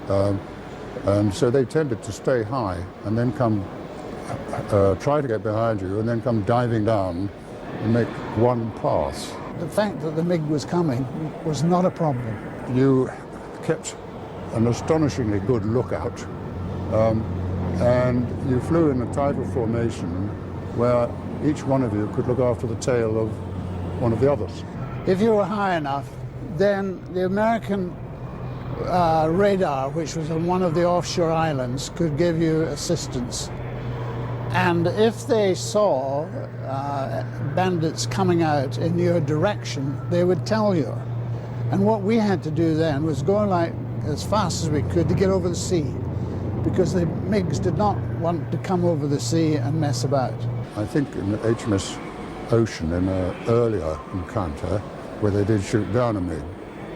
Speaker 6: and so they tended to stay high and then come, try to get behind you and then come diving down and make one pass.
Speaker 10: The fact that the MiG was coming was not a problem.
Speaker 6: You kept an astonishingly good lookout, and you flew in a type of formation where each one of you could look after the tail of one of the others.
Speaker 10: If you were high enough, then the American radar, which was on one of the offshore islands, could give you assistance. And if they saw bandits coming out in your direction, they would tell you. And what we had to do then was go like as fast as we could to get over the sea, because the MiGs did not want to come over the sea and mess about.
Speaker 6: I think in the HMS Ocean, in an earlier encounter, where they did shoot down a MiG,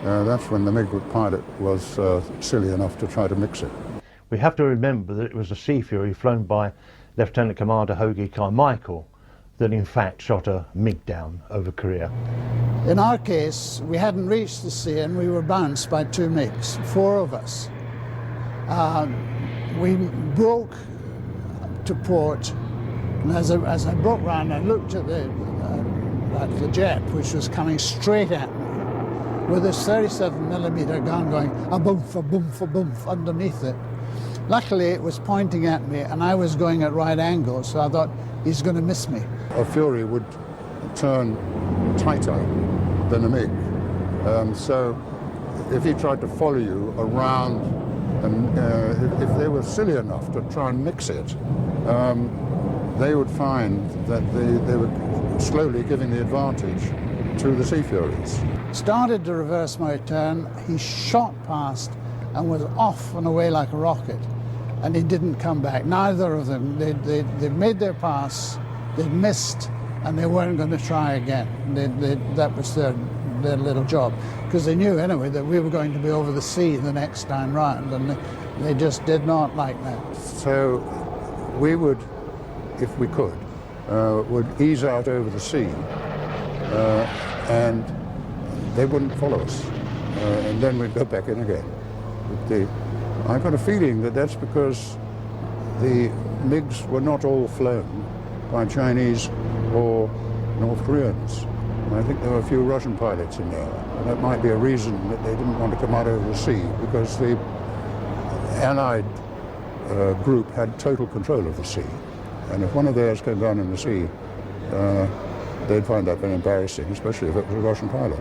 Speaker 6: that's when the MiG pilot was silly enough to try to mix it.
Speaker 4: We have to remember that it was a Sea Fury flown by Lieutenant Commander Hoagie Carmichael that in fact shot a MiG down over Korea.
Speaker 10: In our case, we hadn't reached the sea and we were bounced by two MiGs, 4 of us. We broke to port, and as I broke round, I looked at the jet, which was coming straight at me, with this 37mm gun going a-boomf, a-boomf, a-boomf underneath it. Luckily, it was pointing at me, and I was going at right angles, so I thought, he's going to miss me.
Speaker 6: A Fury would turn tighter than a MiG. So if he tried to follow you around, and if they were silly enough to try and mix it, they would find that they were slowly giving the advantage to the Sea Furies.
Speaker 10: Started to reverse my turn, he shot past and was off and away like a rocket, and he didn't come back. Neither of them. They'd made their pass, they'd missed, and they weren't going to try again. That was their little job, because they knew anyway that we were going to be over the sea the next time round, and they just did not like that.
Speaker 6: So we would, if we could, would ease out over the sea, and they wouldn't follow us, and then we'd go back in again. I've got a feeling that that's because the MiGs were not all flown by Chinese or North Koreans. I think there were a few Russian pilots in there. And that might be a reason that they didn't want to come out over the sea, because the Allied group had total control of the sea. And if one of theirs came down in the sea, they'd find that very embarrassing, especially if it was a Russian pilot.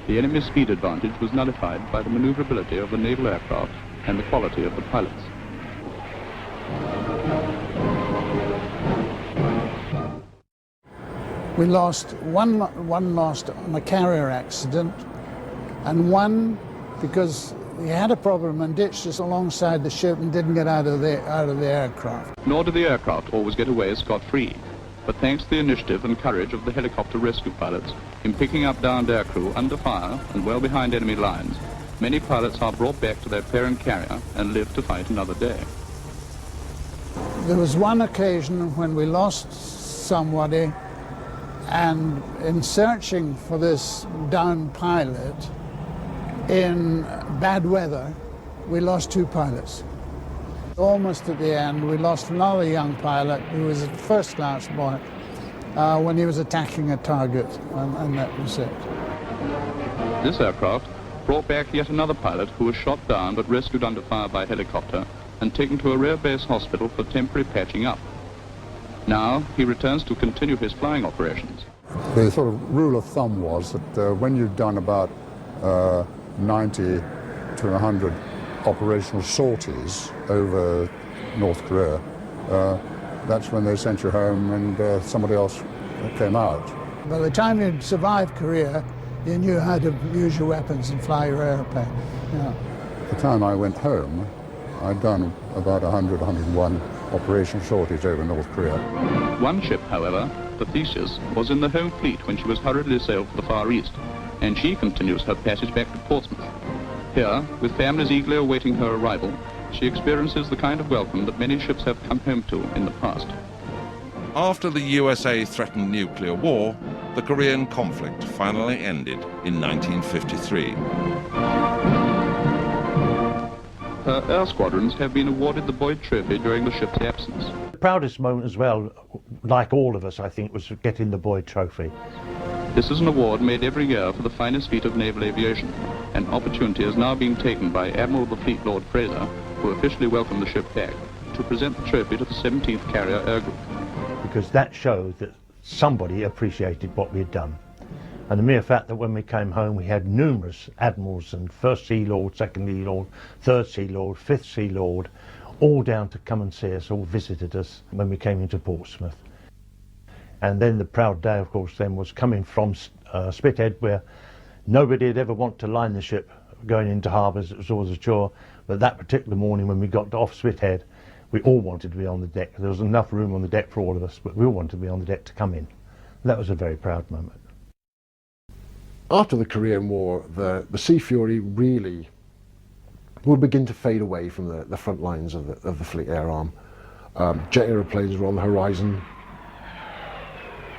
Speaker 9: The enemy's speed advantage was nullified by the maneuverability of the naval aircraft and the quality of the pilots.
Speaker 10: We lost one lost on a carrier accident, and one because he had a problem and ditched us alongside the ship and didn't get out of the aircraft.
Speaker 9: Nor did the aircraft always get away scot-free. But thanks to the initiative and courage of the helicopter rescue pilots, in picking up downed aircrew under fire and well behind enemy lines, many pilots are brought back to their parent carrier and live to fight another day.
Speaker 10: There was one occasion when we lost somebody, and in searching for this downed pilot in bad weather, we lost 2 pilots. Almost at the end, we lost another young pilot who was a first-class boy when he was attacking a target, and that was it.
Speaker 9: This aircraft brought back yet another pilot who was shot down but rescued under fire by helicopter and taken to a rear base hospital for temporary patching up. Now he returns to continue his flying operations.
Speaker 6: The sort of rule of thumb was that when you'd done about 90 to 100 operational sorties over North Korea, that's when they sent you home and somebody else came out.
Speaker 10: By the time you'd survived Korea, you knew how to use your weapons and fly your airplane. Yeah.
Speaker 6: At the time I went home, I'd done about 100, 101 operational sorties over North Korea.
Speaker 9: One ship, however, the Theseus, was in the home fleet when she was hurriedly sailed for the Far East, and she continues her passage back to Portsmouth. Here, with families eagerly awaiting her arrival, she experiences the kind of welcome that many ships have come home to in the past.
Speaker 2: After the USA threatened nuclear war, the Korean conflict finally ended in 1953.
Speaker 9: Her air squadrons have been awarded the Boyd Trophy during the ship's absence.
Speaker 4: The proudest moment as well, like all of us, I think, was getting the Boyd Trophy.
Speaker 9: This is an award made every year for the finest feat of naval aviation. An opportunity is now being taken by Admiral of the Fleet Lord Fraser, who officially welcomed the ship back, to present the trophy to the 17th Carrier Air Group.
Speaker 4: Because that showed that somebody appreciated what we had done. And the mere fact that when we came home we had numerous admirals and First Sea Lord, Second Sea Lord, Third Sea Lord, Fifth Sea Lord, all down to come and see us, all visited us when we came into Portsmouth. And then the proud day, of course, then was coming from Spithead, where nobody had ever wanted to line the ship going into harbours. It was always a chore. But that particular morning when we got off Spithead, we all wanted to be on the deck. There was enough room on the deck for all of us, but we all wanted to be on the deck to come in. That was a very proud moment.
Speaker 7: After the Korean War, the Sea Fury really would begin to fade away from the front lines of the Fleet Air Arm. Jet aeroplanes were on the horizon,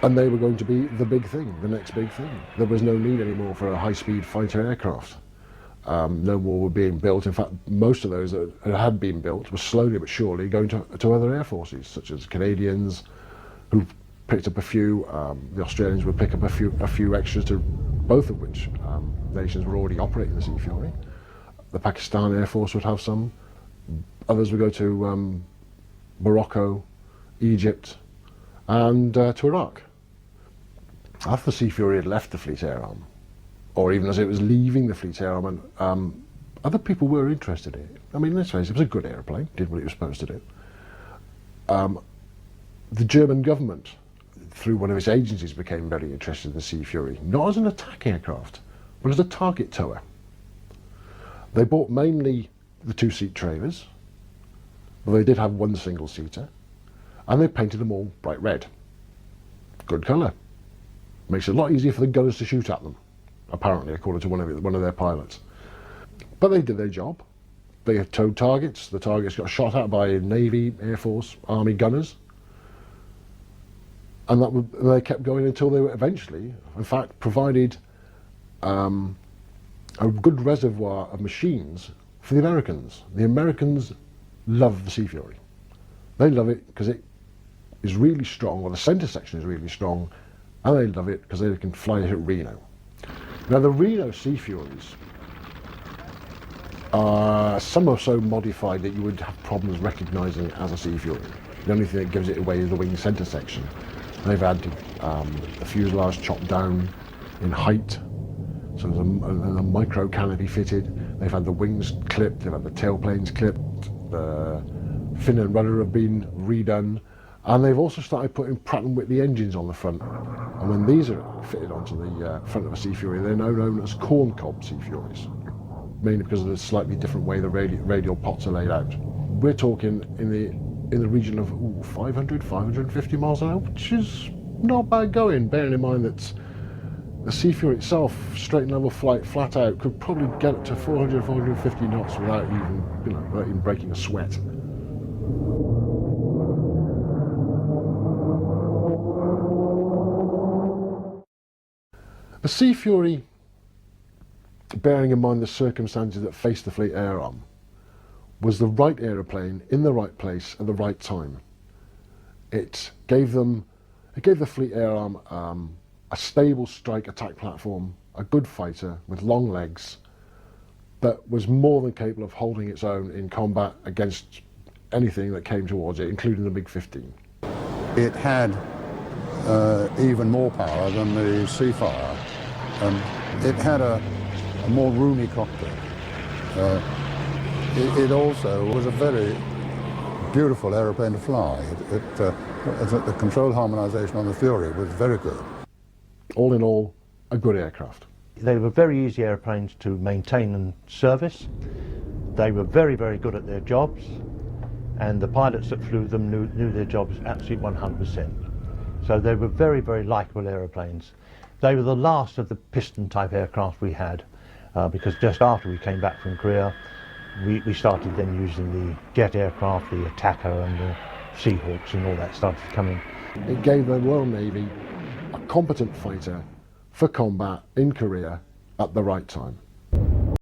Speaker 7: and they were going to be the big thing, the next big thing. There was no need anymore for a high-speed fighter aircraft. No more were being built. In fact, most of those that had been built were slowly but surely going to other air forces, such as Canadians, who picked up a few. The Australians would pick up a few extras, to both of which nations were already operating the Sea Fury. The Pakistan Air Force would have some. Others would go to Morocco, Egypt, and to Iraq. After the Sea Fury had left the Fleet Air Arm, or even as it was leaving the Fleet Air Arm, other people were interested in it. I mean, let's face it, it was a good airplane, did what it was supposed to do. The German government, through one of its agencies, became very interested in the Sea Fury, not as an attack aircraft, but as a target tower. They bought mainly the two-seat trailers, but they did have one single-seater, and they painted them all bright red. Good colour. Makes it a lot easier for the gunners to shoot at them, apparently, according to one of their pilots. But they did their job. They had towed targets. The targets got shot at by Navy, Air Force, Army gunners. And they kept going until they were eventually, in fact, provided a good reservoir of machines for the Americans. The Americans love the Sea Fury. They love it because it is really strong, or the centre section is really strong, and they love it because they can fly it at Reno. Now the Reno Sea Furies, some are so modified that you would have problems recognising it as a Sea Fury. The only thing that gives it away is the wing centre section. They've had the fuselage chopped down in height, so there's a micro canopy fitted. They've had the wings clipped, they've had the tailplanes clipped, the fin and rudder have been redone, and they've also started putting Pratt & Whitney engines on the front. And when these are fitted onto the front of a Sea Fury, they're now known as corncob Sea Furies, mainly because of the slightly different way the radial pots are laid out. We're talking in the region of 500, 550 miles an hour, which is not bad going, bearing in mind that the Sea Fury itself, straight and level flight, flat out, could probably get up to 400, 450 knots without even breaking a sweat. The Sea Fury, bearing in mind the circumstances that faced the Fleet Air Arm, was the right aeroplane in the right place at the right time. It gave the Fleet Air Arm a stable strike attack platform, a good fighter with long legs that was more than capable of holding its own in combat against anything that came towards it, including the MiG-15.
Speaker 6: It had even more power than the Seafire. It had a more roomy cockpit. it also was a very beautiful aeroplane to fly. The control harmonization on the Fury was very good.
Speaker 7: All in all, a good aircraft.
Speaker 4: They were very easy airplanes to maintain and service. They were very, very good at their jobs, and the pilots that flew them knew their jobs absolutely 100%. So they were very, very likeable aeroplanes. They were the last of the piston type aircraft we had, because just after we came back from Korea, we started then using the jet aircraft, the Attacker and the Seahawks and all that started coming.
Speaker 7: It gave the Royal Navy a competent fighter for combat in Korea at the right time.